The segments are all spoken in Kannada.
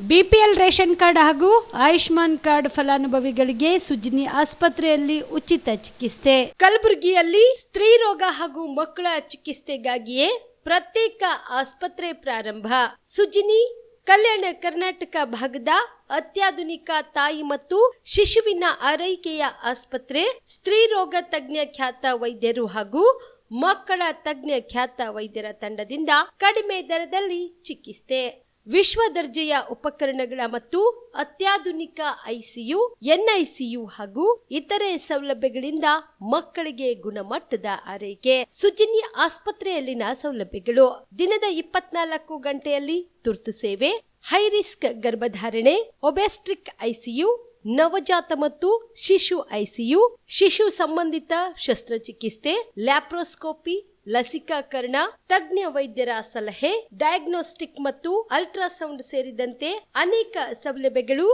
ಬಿಪಿಎಲ್ ರೇಷನ್ ಕಾರ್ಡ್ ಹಾಗೂ ಆಯುಷ್ಮಾನ್ ಕಾರ್ಡ್ ಫಲಾನುಭವಿಗಳಿಗೆ ಸುಜ್ನಿ ಆಸ್ಪತ್ರೆಯಲ್ಲಿ ಉಚಿತ ಚಿಕಿತ್ಸೆ. ಕಲಬುರಗಿಯಲ್ಲಿ ಸ್ತ್ರೀ ರೋಗ ಹಾಗೂ ಮಕ್ಕಳ ಚಿಕಿತ್ಸೆಗಾಗಿಯೇ ಪ್ರತ್ಯೇಕ ಆಸ್ಪತ್ರೆ ಪ್ರಾರಂಭ. ಸುಜ್ನಿ ಕಲ್ಯಾಣ ಕರ್ನಾಟಕ ಭಾಗದ ಅತ್ಯಾಧುನಿಕ ತಾಯಿ ಮತ್ತು ಶಿಶುವಿನ ಆರೈಕೆಯ ಆಸ್ಪತ್ರೆ. ಸ್ತ್ರೀ ರೋಗ ತಜ್ಞ ಖ್ಯಾತ ವೈದ್ಯರು ಹಾಗೂ ಮಕ್ಕಳ ತಜ್ಞ ಖ್ಯಾತ ವೈದ್ಯರ ತಂಡದಿಂದ ಕಡಿಮೆ ದರದಲ್ಲಿ ಚಿಕಿತ್ಸೆ, ವಿಶ್ವ ದರ್ಜೆಯ ಉಪಕರಣಗಳ ಮತ್ತು ಅತ್ಯಾಧುನಿಕ ಐಸಿಯು, ಎನ್ಐಸಿಯು ಹಾಗೂ ಇತರೆ ಸೌಲಭ್ಯಗಳಿಂದ ಮಕ್ಕಳಿಗೆ ಗುಣಮಟ್ಟದ ಆರೈಕೆ. ಸುಜ್ನಿ ಆಸ್ಪತ್ರೆಯಲ್ಲಿನ ಸೌಲಭ್ಯಗಳು: ದಿನದ 24 ಗಂಟೆಯಲ್ಲಿ ತುರ್ತು ಸೇವೆ, ಹೈ ರಿಸ್ಕ್ ಗರ್ಭಧಾರಣೆ, ಒಬೆಸ್ಟ್ರಿಕ್ ಐಸಿಯು, ನವಜಾತ ಮತ್ತು ಶಿಶು ಐಸಿಯು, ಶಿಶು ಸಂಬಂಧಿತ ಶಸ್ತ್ರಚಿಕಿತ್ಸೆ, ಲ್ಯಾಪ್ರೋಸ್ಕೋಪಿ, ಲಸಿಕಾಕರಣ, ತಜ್ಞ ವೈದ್ಯರ ಸಲಹೆ, ಡಯಾಗ್ನೋಸ್ಟಿಕ್ ಮತ್ತು ಅಲ್ಟ್ರಾಸೌಂಡ್ ಸೇರಿದಂತೆ ಅನೇಕ ಸೌಲಭ್ಯಗಳು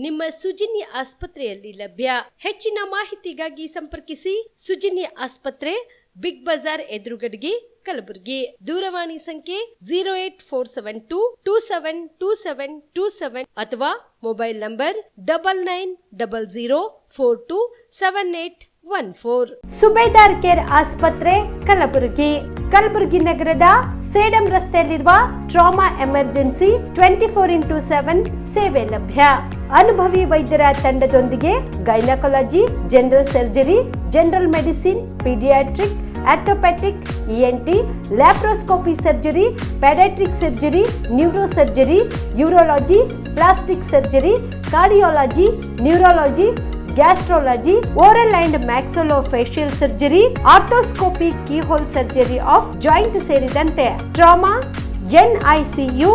ನಿಮ್ಮ ಸುಜ್ನಿ ಆಸ್ಪತ್ರೆಯಲ್ಲಿ ಲಭ್ಯ. ಹೆಚ್ಚಿನ ಮಾಹಿತಿಗಾಗಿ ಸಂಪರ್ಕಿಸಿ ಸುಜ್ನಿ ಆಸ್ಪತ್ರೆ, ಬಿಗ್ ಬಜಾರ್ ಎದುರುಗಡೆಗೆ, ಕಲಬುರಗಿ. ದೂರವಾಣಿ ಸಂಖ್ಯೆ 08472727227 ಅಥವಾ ಮೊಬೈಲ್ ನಂಬರ್ 9900427814. ಸುಬೇದಾರ್ ಕೇರ್ ಆಸ್ಪತ್ರೆ, ಕಲಬುರಗಿ. ಕಲಬುರಗಿ ನಗರದ ಸೇಡಂ ರಸ್ತೆಯಲ್ಲಿರುವ ಟ್ರಾಮಾ ಎಮರ್ಜೆನ್ಸಿ 24x7 ಸೇವೆ ಲಭ್ಯ. ಅನುಭವಿ ವೈದ್ಯರ ತಂಡದೊಂದಿಗೆ gynaecology, general surgery, general medicine, paediatric, orthopaedic, ENT, laparoscopy surgery, paediatric surgery, neuro surgery, urology, plastic surgery, cardiology, neurology, gastrology, oral and maxillofacial surgery, arthroscopy, keyhole surgery of joint ಸೇರಿದಂತೆ ಟ್ರಾಮಾ, ಎನ್ಐಸಿಯು,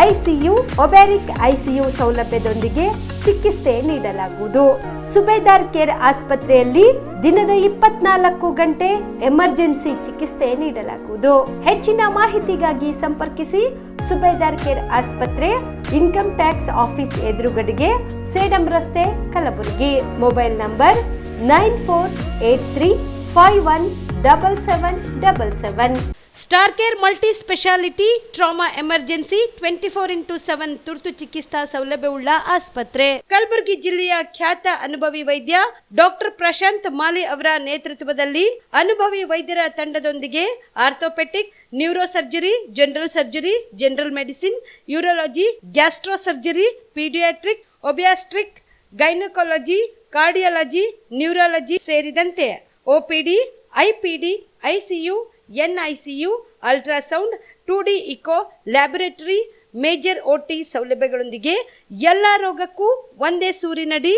ಐಸಿಯು, ಒಬೆರಿಕ್ ಐಸಿಯು ಸೌಲಭ್ಯದೊಂದಿಗೆ ಚಿಕಿತ್ಸೆ ನೀಡಲಾಗುವುದು. ಸುಬೇದಾರ್ ಕೇರ್ ಆಸ್ಪತ್ರೆಯಲ್ಲಿ ದಿನದ 24 ಗಂಟೆ ಎಮರ್ಜೆನ್ಸಿ ಚಿಕಿತ್ಸೆ ನೀಡಲಾಗುವುದು. ಹೆಚ್ಚಿನ ಮಾಹಿತಿಗಾಗಿ ಸಂಪರ್ಕಿಸಿ ಸುಬೇದಾರ್ ಕೇರ್ ಆಸ್ಪತ್ರೆ, ಇನ್ಕಮ್ ಟ್ಯಾಕ್ಸ್ ಆಫೀಸ್ ಎದುರುಗಡೆಗೆ, ಸೇಡಂ ರಸ್ತೆ, Kalaburagi. Mobile number 9483517777. Star care multi speciality trauma emergency 24x7 ತುರ್ತು ಚಿಕಿತ್ಸಾ ಸೌಲಭ್ಯವುಳ್ಳ ಆಸ್ಪತ್ರೆ. ಕಲಬುರಗಿ ಜಿಲ್ಲೆಯ ಖ್ಯಾತ ಅನುಭವಿ ವೈದ್ಯ ಡಾಕ್ಟರ್ ಪ್ರಶಾಂತ್ ಮಾಲಿ ಅವರ ನೇತೃತ್ವದಲ್ಲಿ ಅನುಭವಿ ವೈದ್ಯರ ತಂಡದೊಂದಿಗೆ orthopaedic, neuro surgery, general surgery, general medicine, urology, gastro surgery, paediatric, obstetric, gynaecology, cardiology, neurology ಸೇರಿದಂತೆ OPD, IPD, ICU, NICU, ultrasound, 2D echo, laboratory, major OT ಸೌಲಭ್ಯಗಳೊಂದಿಗೆ ಎಲ್ಲ ರೋಗಕ್ಕೂ ಒಂದೇ ಸೂರಿನಡಿ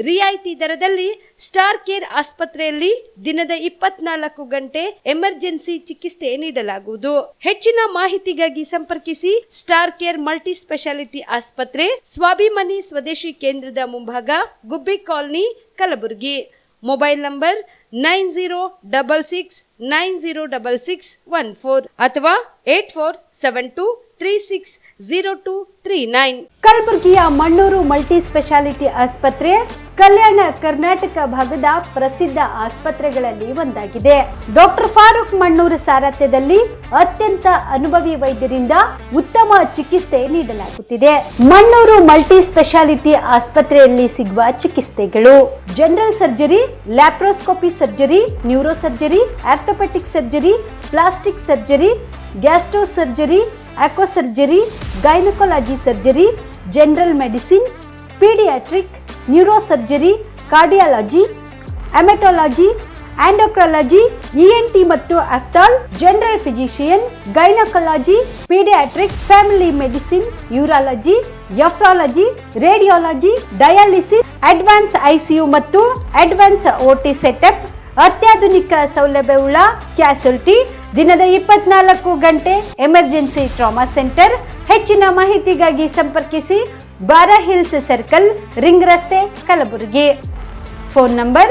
ರಿಯಾಯಿತಿ ದರದಲ್ಲಿ ಸ್ಟಾರ್ ಕೇರ್ ಆಸ್ಪತ್ರೆಯಲ್ಲಿ ದಿನದ 24 ಗಂಟೆ ಎಮರ್ಜೆನ್ಸಿ ಚಿಕಿತ್ಸೆ ನೀಡಲಾಗುವುದು. ಹೆಚ್ಚಿನ ಮಾಹಿತಿಗಾಗಿ ಸಂಪರ್ಕಿಸಿ ಸ್ಟಾರ್ ಕೇರ್ ಮಲ್ಟಿ ಸ್ಪೆಷಾಲಿಟಿ ಆಸ್ಪತ್ರೆ, ಸ್ವಾಭಿಮಾನಿ ಸ್ವದೇಶಿ ಕೇಂದ್ರದ ಮುಂಭಾಗ, ಗುಬ್ಬಿ ಕಾಲನಿ, ಕಲಬುರಗಿ. ಮೊಬೈಲ್ ನಂಬರ್ 9066906614 ಅಥವಾ 8472360239. ಕಲಬುರಗಿಯ ಮಣ್ಣೂರು ಮಲ್ಟಿ ಸ್ಪೆಷಾಲಿಟಿ ಆಸ್ಪತ್ರೆ ಕಲ್ಯಾಣ ಕರ್ನಾಟಕ ಭಾಗದ ಪ್ರಸಿದ್ಧ ಆಸ್ಪತ್ರೆಗಳಲ್ಲಿ ಒಂದಾಗಿದೆ. ಡಾಕ್ಟರ್ ಫಾರೂಕ್ ಮಣ್ಣೂರು ಸಾರಥ್ಯದಲ್ಲಿ ಅತ್ಯಂತ ಅನುಭವಿ ವೈದ್ಯರಿಂದ ಉತ್ತಮ ಚಿಕಿತ್ಸೆ ನೀಡಲಾಗುತ್ತಿದೆ. ಮಣ್ಣೂರು ಮಲ್ಟಿ ಸ್ಪೆಷಾಲಿಟಿ ಆಸ್ಪತ್ರೆಯಲ್ಲಿ ಸಿಗುವ ಚಿಕಿತ್ಸೆಗಳು: general surgery, laparoscopy surgery, neuro surgery, orthopaedic surgery, plastic surgery, gastro surgery, ಆಕ್ವಾ surgery, gynaecology surgery, general medicine, paediatric, neuro surgery, cardiology, haematology, endocrinology, ENT ಮತ್ತು ophthal, general physician, gynaecology, paediatric, family medicine, urology, nephrology, radiology, dialysis, advance ICU ಮತ್ತು ಅಡ್ವಾನ್ಸ್ ಓಟಿ ಸೆಟಪ್, ಅತ್ಯಾಧುನಿಕ ಸೌಲಭ್ಯವುಳ್ಳ ಕ್ಯಾಸುಲಿಟಿ, ದಿನದ 24 ಗಂಟೆ ಎಮರ್ಜೆನ್ಸಿ ಟ್ರಾಮಾ ಸೆಂಟರ್. ಹೆಚ್ಚಿನ ಮಾಹಿತಿಗಾಗಿ ಸಂಪರ್ಕಿಸಿ ಬಾರಾ ಹಿಲ್ಸ್ ಸರ್ಕಲ್, ರಿಂಗ್ ರಸ್ತೆ, Kalaburagi. Phone number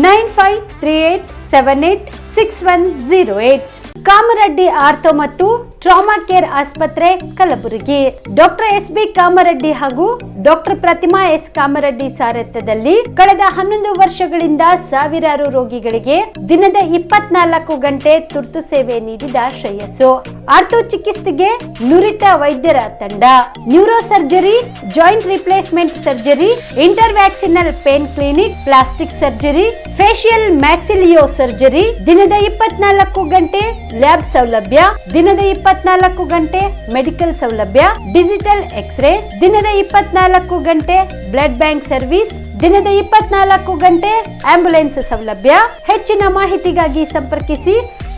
9538786108. Kamareddy ortho ಮತ್ತು ಟ್ರಾಮಾ ಕೇರ್ ಆಸ್ಪತ್ರೆ ಕಲಬುರಗಿ. Doctor S B. ಕಾಮರೆಡ್ಡಿ ಹಾಗೂ ಡಾಕ್ಟರ್ ಪ್ರತಿಮಾ ಎಸ್. ಕಾಮರೆಡ್ಡಿ ಸಾರಥ್ಯದಲ್ಲಿ ಕಳೆದ 11 ವರ್ಷಗಳಿಂದ ಸಾವಿರಾರು ರೋಗಿಗಳಿಗೆ ದಿನದ 24 ಗಂಟೆ ತುರ್ತು ಸೇವೆ ನೀಡಿದ ಶ್ರೇಯಸ್ಸು. ಆರ್ಥೋ ಚಿಕಿತ್ಸೆಗೆ ನುರಿತ ವೈದ್ಯರ ತಂಡ, neuro surgery, joint replacement surgery, ಇಂಟರ್ವ್ಯಾಕ್ಸಿನಲ್ pain clinic, plastic surgery, facial maxillo surgery, ದಿನದ 24 ಗಂಟೆ ಲ್ಯಾಬ್ ಸೌಲಭ್ಯ, ದಿನದ 24 ಗಂಟೆ ಮೆಡಿಕಲ್ ಸೌಲಭ್ಯ, ಡಿಜಿಟಲ್ ಎಕ್ಸ್ರೇ, ದಿನದ 24 ಗಂಟೆ ಬ್ಲಡ್ ಬ್ಯಾಂಕ್ ಸರ್ವಿಸ್, ದಿನದ 24 ಗಂಟೆ ಆಂಬ್ಯುಲೆನ್ಸ್ ಸೌಲಭ್ಯ. ಹೆಚ್ಚಿನ ಮಾಹಿತಿಗಾಗಿ ಸಂಪರ್ಕಿಸಿ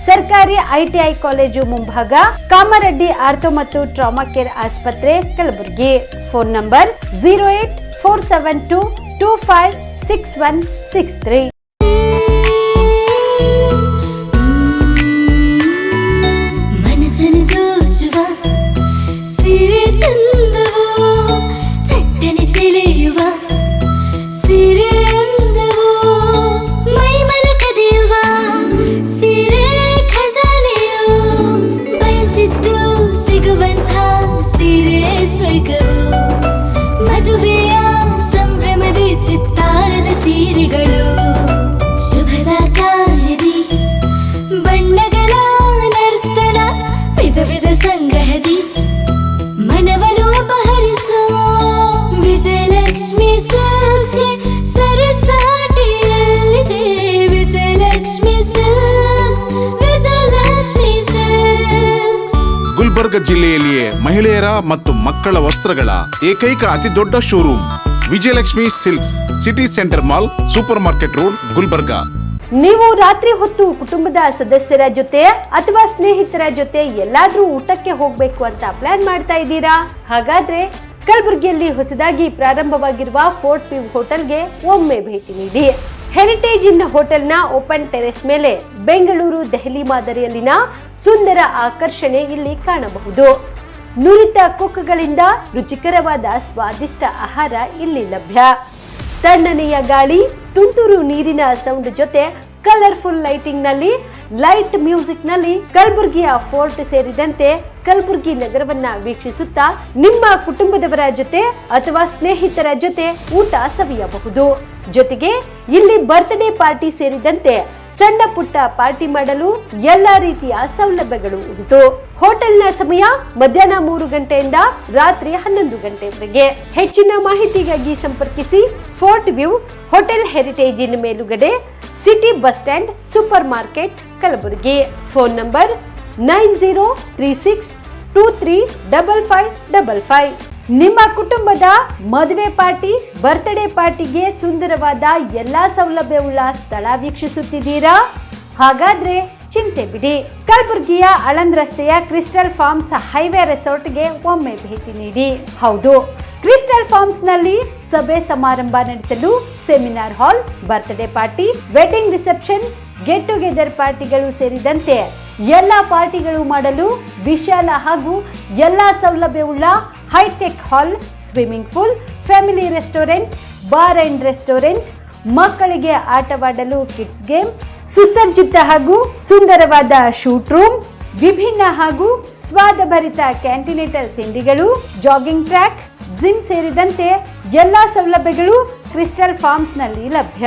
ಸರ್ಕಾರಿ ಐಟಿಐ ಕಾಲೇಜು ಮುಂಭಾಗ, ಕಾಮರೆಡ್ಡಿ ಆರ್ಥೋ ಮತ್ತು ಟ್ರಾಮಾ ಕೇರ್ ಆಸ್ಪತ್ರೆ ಕಲಬುರಗಿ. Phone number 08472256163. ಮದುವೆಯ ಸಂಭ್ರಮದ ಚಿತ್ತಾರದ ಸೀರೆಗಳು, ಶುಭದ ಕಾರ್ಯದಿ ಬಣ್ಣಗಳ ನರ್ತನ, ವಿಧ ವಿಧ ಸಂಗ್ರಹದಿ ಮನವನ್ನು ಅಪಹರಿಸೋ ವಿಜಯಲಕ್ಷ್ಮಿ ಸಿಲ್ಕ್ಸ್ ಸರಸಾಟಿಯಲ್ಲಿದೆ. Vijayalakshmi Silks, Vijayalakshmi Silks. ಗುಲ್ಬರ್ಗ ಜಿಲ್ಲೆಯಲ್ಲಿಯೇ ಮಹಿಳೆಯರ ಮತ್ತು ಮಕ್ಕಳ ವಸ್ತ್ರಗಳ ಏಕೈಕ ಅತಿ ದೊಡ್ಡ showroom Vijayalakshmi Silks, city centre mall, super market road, Gulbarga. ನೀವು ರಾತ್ರಿ ಹೊತ್ತು ಕುಟುಂಬದ ಸದಸ್ಯರ ಜೊತೆ ಅಥವಾ ಸ್ನೇಹಿತರ ಜೊತೆ ಎಲ್ಲಾದ್ರೂ ಊಟಕ್ಕೆ ಹೋಗ್ಬೇಕು ಅಂತ ಪ್ಲಾನ್ ಮಾಡ್ತಾ ಇದ್ದೀರಾ? ಹಾಗಾದ್ರೆ ಕಲಬುರಗಿಯಲ್ಲಿ ಹೊಸದಾಗಿ ಪ್ರಾರಂಭವಾಗಿರುವ ಫೋರ್ಟ್ ವ್ಯೂ ಹೋಟೆಲ್ಗೆ ಒಮ್ಮೆ ಭೇಟಿ ನೀಡಿ. ಹೆರಿಟೇಜ್ ಇನ್ ಹೋಟೆಲ್ನ ಓಪನ್ ಟೆರೆಸ್ ಮೇಲೆ ಬೆಂಗಳೂರು, ದೆಹಲಿ ಮಾದರಿಯಲ್ಲಿನ ಸುಂದರ ಆಕರ್ಷಣೆ ಇಲ್ಲಿ ಕಾಣಬಹುದು. ನುರಿತ ಕುಕ್ಗಳಿಂದ ರುಚಿಕರವಾದ ಸ್ವಾದಿಷ್ಟ ಆಹಾರ ಇಲ್ಲಿ ಲಭ್ಯ. ತಣ್ಣನೆಯ ಗಾಳಿ, ತುಂತುರು ನೀರಿನ ಸೌಂಡ್ ಜೊತೆ ಕಲರ್ಫುಲ್ ಲೈಟಿಂಗ್ ನಲ್ಲಿ, ಲೈಟ್ ಮ್ಯೂಸಿಕ್ ನಲ್ಲಿ ಕಲಬುರಗಿಯ ಫೋರ್ಟ್ ಸೇರಿದಂತೆ ಕಲಬುರಗಿ ನಗರವನ್ನ ವೀಕ್ಷಿಸುತ್ತಾ ನಿಮ್ಮ ಕುಟುಂಬದವರ ಜೊತೆ ಅಥವಾ ಸ್ನೇಹಿತರ ಜೊತೆ ಊಟ ಸವಿಯಬಹುದು. ಜೊತೆಗೆ ಇಲ್ಲಿ ಬರ್ತ್ಡೇ ಪಾರ್ಟಿ ಸೇರಿದಂತೆ ಸಣ್ಣ ಪುಟ್ಟ ಪಾರ್ಟಿ ಮಾಡಲು ಎಲ್ಲಾ ರೀತಿಯ ಸೌಲಭ್ಯಗಳು ಉಂಟು. ಹೋಟೆಲ್ನ ಸಮಯ ಮಧ್ಯಾಹ್ನ 3 ಗಂಟೆಯಿಂದ ರಾತ್ರಿ 11 ಗಂಟೆವರೆಗೆ. ಹೆಚ್ಚಿನ ಮಾಹಿತಿಗಾಗಿ ಸಂಪರ್ಕಿಸಿ ಫೋರ್ಟ್ ವ್ಯೂ ಹೋಟೆಲ್, ಹೆರಿಟೇಜ್ ಇನ್ ಮೇಲುಗಡೆ, city bus stand, super market, Kalaburagi. Phone number 9036235555. ನಿಮ್ಮ ಕುಟುಂಬದ ಮದುವೆ ಪಾರ್ಟಿ, ಬರ್ತ್ಡೇ ಪಾರ್ಟಿಗೆ ಸುಂದರವಾದ ಎಲ್ಲಾ ಸೌಲಭ್ಯವುಳ್ಳ ಸ್ಥಳ ವೀಕ್ಷಿಸುತ್ತಿದ್ದೀರಾ? ಹಾಗಾದ್ರೆ ಚಿಂತೆ ಬಿಡಿ. ಕಲಬುರಗಿಯ ಆಳಂದ್ ರಸ್ತೆಯ ಕ್ರಿಸ್ಟಲ್ ಫಾರ್ಮ್ಸ್ ಹೈವೇ ರೆಸಾರ್ಟ್ಗೆ ಒಮ್ಮೆ ಭೇಟಿ ನೀಡಿ. ಹೌದು, ಕ್ರಿಸ್ಟಲ್ ಫಾರ್ಮ್ಸ್ ನಲ್ಲಿ ಸಭೆ ಸಮಾರಂಭ ನಡೆಸಲು seminar hall, birthday party, wedding reception, get together ಪಾರ್ಟಿಗಳು ಸೇರಿದಂತೆ ಎಲ್ಲಾ ಪಾರ್ಟಿಗಳು ಮಾಡಲು ವಿಶಾಲ ಹಾಗೂ ಎಲ್ಲಾ ಸೌಲಭ್ಯವುಳ್ಳ hi-tech hall, swimming pool, family restaurant, bar and restaurant, ಮಕ್ಕಳಿಗೆ ಆಟವಾಡಲು ಕಿಡ್ಸ್ ಗೇಮ್, ಸುಸಜ್ಜಿತ ಹಾಗೂ ಸುಂದರವಾದ ಶೂಟ್ ರೂಮ್, ವಿಭಿನ್ನ ಹಾಗೂ ಸ್ವಾದಭರಿತ ಕ್ಯಾಂಟಿನೇಟರ್ ತಿಂಡಿಗಳು, ಜಾಗಿಂಗ್ ಟ್ರ್ಯಾಕ್, ಜಿಮ್ ಸೇರಿದಂತೆ ಎಲ್ಲಾ ಸೌಲಭ್ಯಗಳು ಕ್ರಿಸ್ಟಲ್ ಫಾರ್ಮ್ಸ್ ನಲ್ಲಿ ಲಭ್ಯ.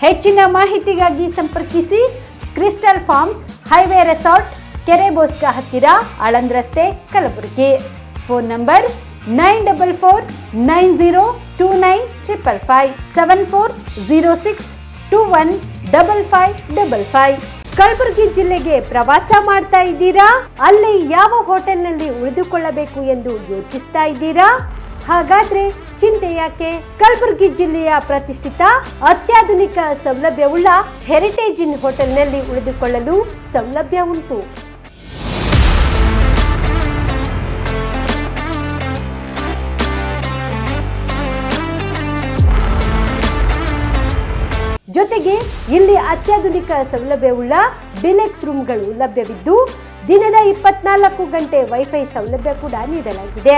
ಹೆಚ್ಚಿನ ಮಾಹಿತಿಗಾಗಿ ಸಂಪರ್ಕಿಸಿ ಕ್ರಿಸ್ಟಲ್ ಫಾರ್ಮ್ಸ್ ಹೈವೇ ರೆಸಾರ್ಟ್, ಕೆರೆ ಬೋಸ್ಕ ಹತ್ತಿರ, ಆಳಂದ್ ರಸ್ತೆ, ಕಲಬುರಗಿ. Phone number 9490295555 7406215555. ಕಲಬುರಗಿ ಜಿಲ್ಲೆಗೆ ಪ್ರವಾಸ ಮಾಡ್ತಾ ಇದ್ದೀರಾ? ಅಲ್ಲಿ ಯಾವ ಹೋಟೆಲ್ನಲ್ಲಿ ಉಳಿದುಕೊಳ್ಳಬೇಕು ಎಂದು ಯೋಚಿಸ್ತಾ ಇದ್ದೀರಾ? ಹಾಗಾದ್ರೆ ಚಿಂತೆ ಯಾಕೆ? ಕಲಬುರಗಿ ಜಿಲ್ಲೆಯ ಪ್ರತಿಷ್ಠಿತ ಅತ್ಯಾಧುನಿಕ ಸೌಲಭ್ಯವುಳ್ಳ ಹೆರಿಟೇಜ್ ಇನ್ ಹೋಟೆಲ್ನಲ್ಲಿ ಉಳಿದುಕೊಳ್ಳಲು ಸೌಲಭ್ಯ ಉಂಟು. ಜೊತೆಗೆ ಇಲ್ಲಿ ಅತ್ಯಾಧುನಿಕ ಸೌಲಭ್ಯವುಳ್ಳ ಡಿಲೆಕ್ಸ್ ರೂಮ್ಗಳು ಲಭ್ಯವಿದ್ದು ದಿನದ 24 ಗಂಟೆ ವೈಫೈ ಸೌಲಭ್ಯ ಕೂಡ ನೀಡಲಾಗಿದೆ.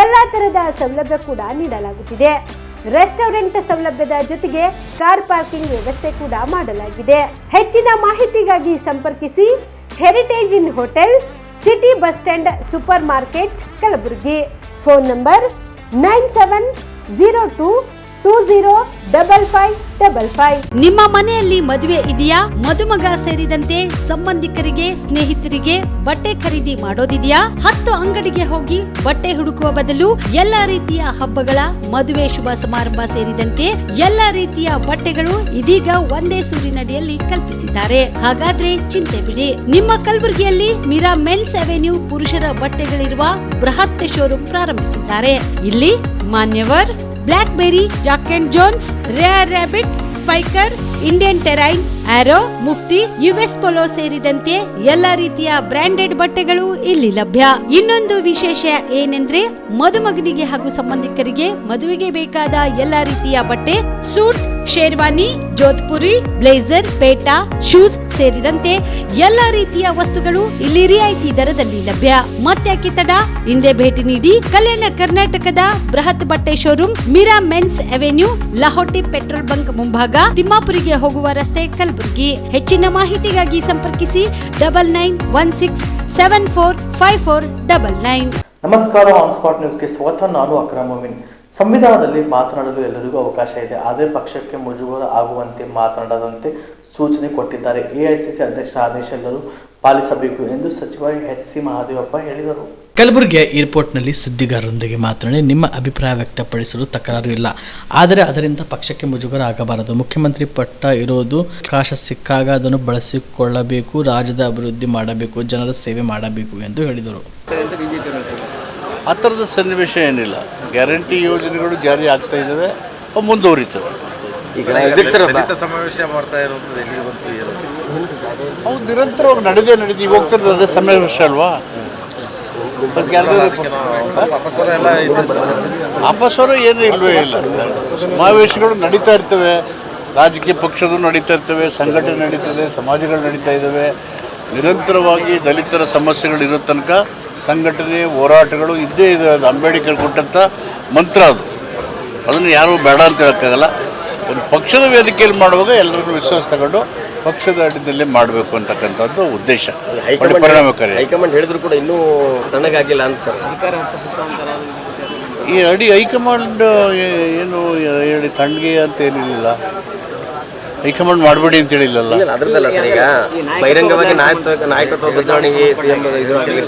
ಎಲ್ಲಾ ತರದ ಸೌಲಭ್ಯ ಕೂಡ ನೀಡಲಾಗುತ್ತಿದೆ. ರೆಸ್ಟೋರೆಂಟ್ ಸೌಲಭ್ಯದ ಜೊತೆಗೆ ಕಾರ್ ಪಾರ್ಕಿಂಗ್ ವ್ಯವಸ್ಥೆ ಕೂಡ ಮಾಡಲಾಗಿದೆ. ಹೆಚ್ಚಿನ ಮಾಹಿತಿಗಾಗಿ ಸಂಪರ್ಕಿಸಿ heritage inn hotel, city bus stand super market Kalaburagi. Phone number 9702205555. ನಿಮ್ಮ ಮನೆಯಲ್ಲಿ ಮದುವೆ ಇದೆಯಾ? ಮದುಮಗ ಸೇರಿದಂತೆ ಸಂಬಂಧಿಕರಿಗೆ, ಸ್ನೇಹಿತರಿಗೆ ಬಟ್ಟೆ ಖರೀದಿ ಮಾಡೋದಿದೆಯಾ? 10 ಅಂಗಡಿಗೆ ಹೋಗಿ ಬಟ್ಟೆ ಹುಡುಕುವ ಬದಲು ಎಲ್ಲಾ ರೀತಿಯ ಹಬ್ಬಗಳ, ಮದುವೆ, ಶುಭ ಸಮಾರಂಭ ಸೇರಿದಂತೆ ಎಲ್ಲಾ ರೀತಿಯ ಬಟ್ಟೆಗಳು ಇದೀಗ ಒಂದೇ ಸೂರಿನಡಿಯಲ್ಲಿ ಕಲ್ಪಿಸಿದ್ದಾರೆ. ಹಾಗಾದ್ರೆ ಚಿಂತೆ ಬಿಡಿ. ನಿಮ್ಮ ಕಲಬುರಗಿಯಲ್ಲಿ ಮೀರಾ ಮೆನ್ಸ್ ಅವೆನ್ಯೂ ಪುರುಷರ ಬಟ್ಟೆಗಳಿರುವ ಬೃಹತ್ ಶೋರೂಮ್ ಪ್ರಾರಂಭಿಸಿದ್ದಾರೆ. ಇಲ್ಲಿ Manyavar, block berry, Jack and Jones, Rare Rabbit, Spykar, Indian Terrain, Arrow, Mufti, US Polo ಸೇರಿದಂತೆ ಎಲ್ಲ ರೀತಿಯ ಬ್ರಾಂಡೆಡ್ ಬಟ್ಟೆಗಳು ಇಲ್ಲಿ ಲಭ್ಯ. ಇನ್ನೊಂದು ವಿಶೇಷ ಏನೆಂದ್ರೆ ಮದುಮಗನಿಗೆ ಹಾಗೂ ಸಂಬಂಧಿಕರಿಗೆ ಮದುವೆಗೆ ಬೇಕಾದ ಎಲ್ಲ ರೀತಿಯ ಬಟ್ಟೆ, ಸೂಟ್, ಶೇರ್ವಾನಿ, ಜೋಧ್ಪುರಿ, ಬ್ಲೇಸರ್, ಪೇಟಾ, ಶೂಸ್ ಸೇರಿದಂತೆ ಎಲ್ಲ ರೀತಿಯ ವಸ್ತುಗಳು ಇಲ್ಲಿ ರಿಯಾಯಿತಿ ದರದಲ್ಲಿ ಲಭ್ಯ. ಮತ್ತೆ ತಡ, ಹಿಂದೆ ಭೇಟಿ ನೀಡಿ. ಕಲ್ಯಾಣ ಕರ್ನಾಟಕದ ಬೃಹತ್ ಬಟ್ಟೆ showroom Meera men's avenue, Lahoti petrol bunk ಮುಂಭಾಗ, ತಿಮ್ಮಾಪುರಿಗೆ ಹೋಗುವ ರಸ್ತೆ, ಕಲಬುರಗಿ. ಹೆಚ್ಚಿನ ಮಾಹಿತಿಗಾಗಿ ಸಂಪರ್ಕಿಸಿ 9916745499. ನಮಸ್ಕಾರ, ಆನ್ ಸ್ಪಾಟ್ ನ್ಯೂಸ್ಗೆ ಸ್ವಾಗತ. ನಾನು ಅಕ್ರಮ್ ಮೊಮಿನ್. ಸಂವಿಧಾನದಲ್ಲಿ ಮಾತನಾಡಲು ಎಲ್ಲರಿಗೂ ಅವಕಾಶ ಇದೆ, ಆದರೆ ಪಕ್ಷಕ್ಕೆ ಮುಜುಗರ ಆಗುವಂತೆ ಮಾತನಾಡದಂತೆ ಸೂಚನೆ ಕೊಟ್ಟಿದ್ದಾರೆ. ಎಐಸಿಸಿ ಅಧ್ಯಕ್ಷರ ಆದೇಶ ಎಲ್ಲರೂ ಪಾಲಿಸಬೇಕು ಎಂದು ಸಚಿವ ಎಚ್.ಸಿ. ಮಹದೇವಪ್ಪ ಹೇಳಿದರು. ಕಲಬುರಗಿಯ ಏರ್ಪೋರ್ಟ್ನಲ್ಲಿ ಸುದ್ದಿಗಾರರೊಂದಿಗೆ ಮಾತನಾಡಿ, ನಿಮ್ಮ ಅಭಿಪ್ರಾಯ ವ್ಯಕ್ತಪಡಿಸಲು ತಕರಾರು ಇಲ್ಲ, ಆದರೆ ಅದರಿಂದ ಪಕ್ಷಕ್ಕೆ ಮುಜುಗರ ಆಗಬಾರದು. ಮುಖ್ಯಮಂತ್ರಿ ಪಟ್ಟ ಇರೋದು, ಅವಕಾಶ ಸಿಕ್ಕಾಗ ಅದನ್ನು ಬಳಸಿಕೊಳ್ಳಬೇಕು, ರಾಜ್ಯದ ಅಭಿವೃದ್ಧಿ ಮಾಡಬೇಕು, ಜನರ ಸೇವೆ ಮಾಡಬೇಕು ಎಂದು ಹೇಳಿದರು. ಆ ಥರದ ಸನ್ನಿವೇಶ ಏನಿಲ್ಲ. ಗ್ಯಾರಂಟಿ ಯೋಜನೆಗಳು ಜಾರಿ ಆಗ್ತಾ ಇದ್ದಾವೆ, ಅವು ಮುಂದುವರಿತವೆ. ಈಗ ದಲಿತ ಸಮಾವೇಶ ಮಾಡ್ತಾ ಇರುವಂಥದ್ದು ಎಲ್ಲಿಗೆ ಬಂತು? ಅವು ನಿರಂತರವಾಗಿ ನಡೆದೇ ಈಗ ಹೋಗ್ತಿರೋದು ಅದೇ ಸಮಾವೇಶ ಅಲ್ವಾ? ಅಪಸ್ವರ ಏನು ಇಲ್ಲವೇ ಇಲ್ಲ. ಸಮಾವೇಶಗಳು ನಡೀತಾ ಇರ್ತವೆ, ರಾಜಕೀಯ ಪಕ್ಷಗಳು ನಡೀತಾ ಇರ್ತವೆ, ಸಂಘಟನೆ ನಡೀತದೆ, ಸಮಾಜಗಳು ನಡೀತಾ ಇದ್ದಾವೆ. ನಿರಂತರವಾಗಿ ದಲಿತರ ಸಮಸ್ಯೆಗಳಿರೋ ತನಕ ಸಂಘಟನೆ, ಹೋರಾಟಗಳು ಇದ್ದೇ ಇದೆ. ಅದು ಅಂಬೇಡ್ಕರ್ ಕೊಟ್ಟಂಥ ಮಂತ್ರ ಅದು. ಅದನ್ನು ಯಾರೂ ಬೇಡ ಅಂತ ಹೇಳೋಕ್ಕಾಗಲ್ಲ. ಒಂದು ಪಕ್ಷದ ವೇದಿಕೆಯಲ್ಲಿ ಮಾಡುವಾಗ ಎಲ್ಲರಿಗೂ ವಿಶ್ವಾಸ ತಗೊಂಡು ಪಕ್ಷದ ಅಡಿಯಲ್ಲಿ ಮಾಡಬೇಕು ಅಂತಕ್ಕಂಥದ್ದು ಉದ್ದೇಶ. ಪರಿಣಾಮಕಾರಿ. ಹೈಕಮಾಂಡ್ ಹೇಳಿದ್ರು ಕೂಡ ಇನ್ನೂ ತಣ್ಣಗಾಗಿಲ್ಲ ಅಂತ ಸರ್. ಈ ಹೈಕಮಾಂಡ್ ಏನು ಹೇಳಿ ತಣ್ಣಗೆ ಅಂತ ಏನಿಲ್ಲ. ಹೈಕಮಾಂಡ್ ಮಾಡಬೇಡಿ ಅಂತ ಹೇಳಿಲ್ಲಲ್ಲ. ಅದರದ್ದಲ್ಲ ಸರ್, ಈಗ ಬಹಿರಂಗವಾಗಿ ನಾಯಕತ್ವ ಬದಲಾವಣೆಗೆ ಸಿಎಂ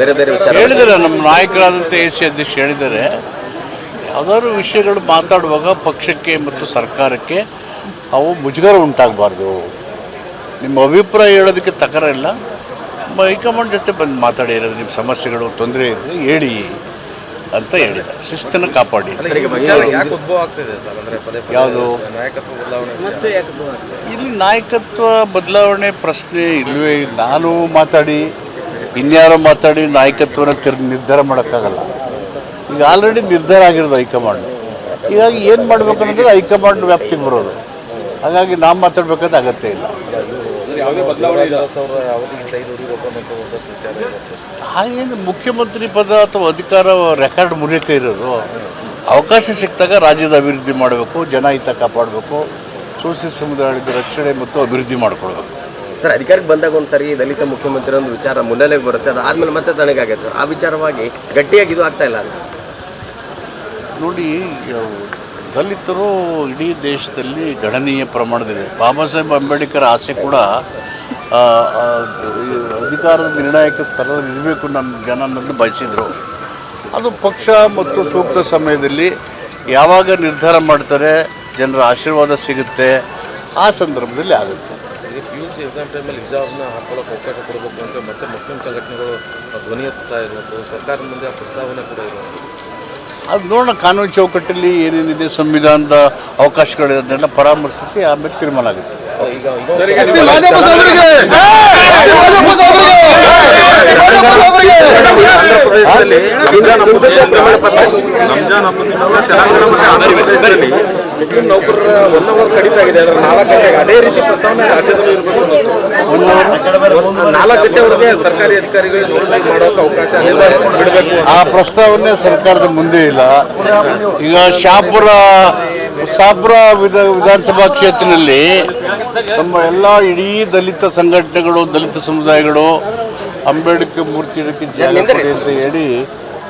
ಬೇರೆ ಬೇರೆ ವಿಚಾರ ಹೇಳಿದ್ದಾರೆ. ನಮ್ಮ ನಾಯಕರಾದಂಥ ಎ.ಸಿ. ಅಧ್ಯಕ್ಷ ಹೇಳಿದ್ದಾರೆ, ಯಾವುದಾದ್ರು ವಿಷಯಗಳು ಮಾತಾಡುವಾಗ ಪಕ್ಷಕ್ಕೆ ಮತ್ತು ಸರ್ಕಾರಕ್ಕೆ ಅವು ಮುಜುಗರ ಉಂಟಾಗಬಾರ್ದು. ನಿಮ್ಮ ಅಭಿಪ್ರಾಯ ಹೇಳೋದಕ್ಕೆ ತಕರ ಇಲ್ಲ. ಹೈಕಮಾಂಡ್ ಜೊತೆ ಬಂದು ಮಾತಾಡಿ, ಇರೋದು ನಿಮ್ಮ ಸಮಸ್ಯೆಗಳು, ತೊಂದರೆ ಇದ್ದರೆ ಹೇಳಿ ಅಂತ ಹೇಳಿದ್ದಾರೆ. ಶಿಸ್ತನ್ನು ಕಾಪಾಡಿ. ಯಾವುದು ಇಲ್ಲಿ ನಾಯಕತ್ವ ಬದಲಾವಣೆ ಪ್ರಶ್ನೆ ಇಲ್ಲವೇ ಇಲ್ಲ. ನಾನು ಮಾತಾಡಿ ಇನ್ಯಾರೋ ಮಾತಾಡಿ ನಾಯಕತ್ವನ ನಿರ್ಧಾರ ಮಾಡೋಕ್ಕಾಗಲ್ಲ. ಈಗ ಆಲ್ರೆಡಿ ನಿರ್ಧಾರ ಆಗಿರೋದು ಹೈಕಮಾಂಡ್. ಹೀಗಾಗಿ ಏನು ಮಾಡಬೇಕು ಅನ್ನೋದು ಹೈಕಮಾಂಡ್ ವ್ಯಾಪ್ತಿಗೆ ಬರೋದು. ಹಾಗಾಗಿ ನಾವು ಮಾತಾಡಬೇಕಾದ ಅಗತ್ಯ ಇಲ್ಲ. ಹಾಗೇನು ಮುಖ್ಯಮಂತ್ರಿ ಪದ ಅಥವಾ ಅಧಿಕಾರ ರೆಕಾರ್ಡ್ ಮುರಿಯೋಕ್ಕೆ ಇರೋದು. ಅವಕಾಶ ಸಿಕ್ಕಿದಾಗ ರಾಜ್ಯದ ಅಭಿವೃದ್ಧಿ ಮಾಡಬೇಕು, ಜನಹಿತ ಕಾಪಾಡಬೇಕು, ಸೋಷಿಯಲ್ ಸಮುದಾಯದ ರಕ್ಷಣೆ ಮತ್ತು ಅಭಿವೃದ್ಧಿ ಮಾಡಿಕೊಡ್ಬೇಕು. ಸರ್, ಅಧಿಕಾರಕ್ಕೆ ಬಂದಾಗ ಒಂದು ಸರಿ ದಲಿತ ಮುಖ್ಯಮಂತ್ರಿ ಒಂದು ವಿಚಾರ ಮುನ್ನೆಲೆಗೆ ಬರುತ್ತೆ, ಅದಾದ್ಮೇಲೆ ಮತ್ತೆ ತಣ್ಣಗಾಗೈತೆ. ಆ ವಿಚಾರವಾಗಿ ಗಟ್ಟಿಯಾಗಿ ಇದು ಆಗ್ತಾ ಇಲ್ಲ ಅಂತ ನೋಡಿ. ದಲಿತರು ಇಡೀ ದೇಶದಲ್ಲಿ ಗಣನೀಯ ಪ್ರಮಾಣದಲ್ಲಿದೆ. ಬಾಬಾ ಸಾಹೇಬ್ ಅಂಬೇಡ್ಕರ್ ಆಸೆ ಕೂಡ ಅಧಿಕಾರದ ನಿರ್ಣಾಯಕ ಸ್ಥಳದಲ್ಲಿ ಇರಬೇಕು ನನ್ನನ್ನು ಬಯಸಿದರು. ಅದು ಪಕ್ಷ ಮತ್ತು ಸೂಕ್ತ ಸಮಯದಲ್ಲಿ ಯಾವಾಗ ನಿರ್ಧಾರ ಮಾಡ್ತಾರೆ, ಜನರ ಆಶೀರ್ವಾದ ಸಿಗುತ್ತೆ, ಆ ಸಂದರ್ಭದಲ್ಲಿ ಆಗುತ್ತೆ. PUC ಎಕ್ಸಾಮ್ ಟೈಮಲ್ಲಿ ಎಕ್ಸಾಮ್ನ ಹಾಕೊಳ್ಳೋಕೆ ಅವಕಾಶ ಕೊಡಬೇಕು ಅಂತ ಮತ್ತೆ ಮುಸ್ಲಿಂ ಸಂಘಟನೆಗಳು ಧ್ವನಿ ಎತ್ತಾ ಇರುವಂಥದ್ದು, ಸರ್ಕಾರದ ಮುಂದೆ ಆ ಪ್ರಸ್ತಾವನೆ ಕೂಡ ಇರುವಂಥದ್ದು. ಅದು ನೋಡೋಣ, ಕಾನೂನು ಚೌಕಟ್ಟಲ್ಲಿ ಏನೇನಿದೆ, ಸಂವಿಧಾನದ ಅವಕಾಶಗಳಿರೋದನ್ನೆಲ್ಲ ಪರಾಮರ್ಶಿಸಿ ಆಮೇಲೆ ತೀರ್ಮಾನ ಆಗುತ್ತೆ. ಆಂಧ್ರಪ್ರದೇಶದಲ್ಲಿ ರಂಜಾನ್ ಹಬ್ಬದಲ್ಲಿ ಮುಸ್ಲಿಂ ನೌಕರರ 1 ಅವರ್ ಕಡಿಮೆ ಆಗಿದೆ. ಅದರ 4 ಗಂಟೆಗೆ ಅದೇ ರೀತಿ ಪ್ರಸ್ತಾವನೆ ರಾಜ್ಯದಲ್ಲೂ ಇರಬೇಕು. 4 ಗಂಟೆವರೆಗೆ ಸರ್ಕಾರಿ ಅಧಿಕಾರಿಗಳಿಗೆ ನೋಟಿಫೈ ಮಾಡೋಕೆ ಅವಕಾಶ ಬಿಡಬೇಕು. ಆ ಪ್ರಸ್ತಾವನೆ ಸರ್ಕಾರದ ಮುಂದೆ ಇಲ್ಲ. ಈಗ ಶಹಾಪುರ ವಿಧಾನಸಭಾ ಕ್ಷೇತ್ರದಲ್ಲಿ ನಮ್ಮ ಎಲ್ಲ ಇಡೀ ದಲಿತ ಸಂಘಟನೆಗಳು, ದಲಿತ ಸಮುದಾಯಗಳು ಅಂಬೇಡ್ಕರ್ ಮೂರ್ತಿ ಇಡೋಕ್ಕೆ ಜಾಗ ಕೊಡಿ ಅಂತ ಹೇಳಿ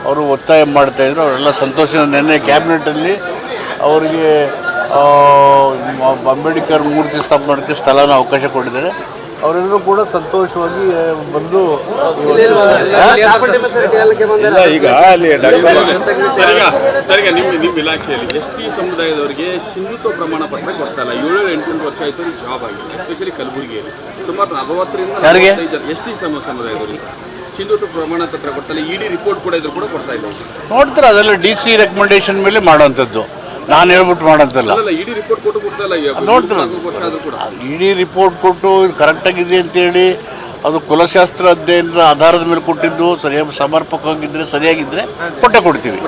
ಅವರು ಒತ್ತಾಯ ಮಾಡ್ತಾಯಿದ್ರು. ಅವರೆಲ್ಲ ಸಂತೋಷ. ನಿನ್ನೆ ಕ್ಯಾಬಿನೆಟಲ್ಲಿ ಅವರಿಗೆ ಅಂಬೇಡ್ಕರ್ ಮೂರ್ತಿ ಸ್ಥಾಪನೆ ಮಾಡೋಕ್ಕೆ ಸ್ಥಳನ ಅವಕಾಶ ಕೊಟ್ಟಿದ್ದಾರೆ. ಅವರೆಲ್ಲರೂ ಕೂಡ ಸಂತೋಷವಾಗಿ ಬಂದು ಈಗ ಅಲ್ಲಿ ಸರಿಗೆ ನಿಮ್ಮ ಇಲಾಖೆಯಲ್ಲಿ ಎಸ್ಟಿ ಸಮುದಾಯದವರಿಗೆ ಹಿಂದುತ್ವ ಪ್ರಮಾಣ ಪತ್ರ ಕೊಡ್ತಾ ಇಲ್ಲ. 7-8 ವರ್ಷ ಆಯಿತು ಜಾಬ್ ಆಗಿದೆ. ಎಸ್ಪೆಷಲಿ ಕಲಬುರಗಿಯಲ್ಲಿ ಸುಮಾರು 40ರಿಂದ ಎಸ್ಟಿ ಸಮುದಾಯದವರಿಗೆ ಹಿಂದುತ್ವ ಪ್ರಮಾಣ ಪತ್ರ ಕೊಡ್ತಾ ಇಲ್ಲ. ಇಡಿ ರಿಪೋರ್ಟ್ ಕೂಡ ಇದ್ರು ಕೂಡ ಕೊಡ್ತಾ ಇಲ್ಲ. ನೋಡ್ತಾರೆ, ಅದೆಲ್ಲ DC ರೆಕಮೆಂಡೇಶನ್ ಮೇಲೆ ಮಾಡೋವಂಥದ್ದು, ನಾನು ಹೇಳ್ಬಿಟ್ಟು ಮಾಡೋಂಥಲ್ಲ. ಇಡಿ ರಿಪೋರ್ಟ್ ಕೊಟ್ಟು ಕೊಡ್ತಾ ಇಲ್ಲ. ನೋಡ್ತಾರೆ, ಇಡೀ ರಿಪೋರ್ಟ್ ಕೊಟ್ಟು ಇದು ಕರೆಕ್ಟಾಗಿದೆ ಅಂತೇಳಿ ಅದು ಕುಲಶಾಸ್ತ್ರ ಅಧ್ಯಯನದ ಆಧಾರದ ಮೇಲೆ ಕೊಟ್ಟಿದ್ದು ಸರಿಯಾಗಿ ಸಮರ್ಪಕವಾಗಿದ್ದರೆ ಸರಿಯಾಗಿದ್ದರೆ ಕೊಡ್ತೀವಿ.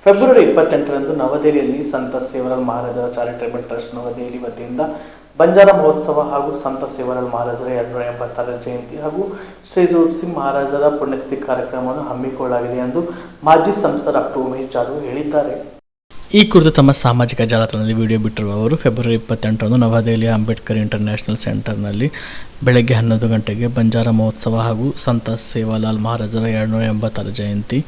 ಫೆಬ್ರವರಿ 28ರಂದು ನವದೆಹಲಿಯಲ್ಲಿ ಸಂತ ಸೇವಾಲಾಲ್ ಮಹಾರಾಜರ ಚಾರಿಟೇಬಲ್ ಟ್ರಸ್ಟ್ ನವದೆಹಲಿ ವತಿಯಿಂದ ಬಂಜಾರ ಮಹೋತ್ಸವ ಹಾಗೂ ಸಂತ ಸೇವಾಲಾಲ್ ಮಹಾರಾಜರ 286ರ ಜಯಂತಿ ಹಾಗೂ ಶ್ರೀ ರೂಪ್ ಸಿಂಗ್ ಮಹಾರಾಜರ ಪುಣ್ಯತಿಥಿ ಕಾರ್ಯಕ್ರಮವನ್ನು ಹಮ್ಮಿಕೊಳ್ಳಲಾಗಿದೆ ಎಂದು ಮಾಜಿ ಸಂಸದ ಡಾಕ್ಟರ್ ಉಮೇಶ್ ಜಾಧವ್ ಹೇಳಿದ್ದಾರೆ. ಈ ಕುರಿತು ತಮ್ಮ ಸಾಮಾಜಿಕ ಜಾಲತಾಣದಲ್ಲಿ ವಿಡಿಯೋ ಬಿಟ್ಟಿರುವ ಅವರು ಫೆಬ್ರವರಿ 28ರಂದು ನವದೆಹಲಿಯ ಅಂಬೇಡ್ಕರ್ ಇಂಟರ್ನ್ಯಾಷನಲ್ ಸೆಂಟರ್ನಲ್ಲಿ ಬೆಳಗ್ಗೆ 11 ಗಂಟೆಗೆ ಬಂಜಾರ ಮಹೋತ್ಸವ ಹಾಗೂ ಸಂತ ಸೇವಾಲಾಲ್ ಮಹಾರಾಜರ 286ರ ಜಯಂತಿ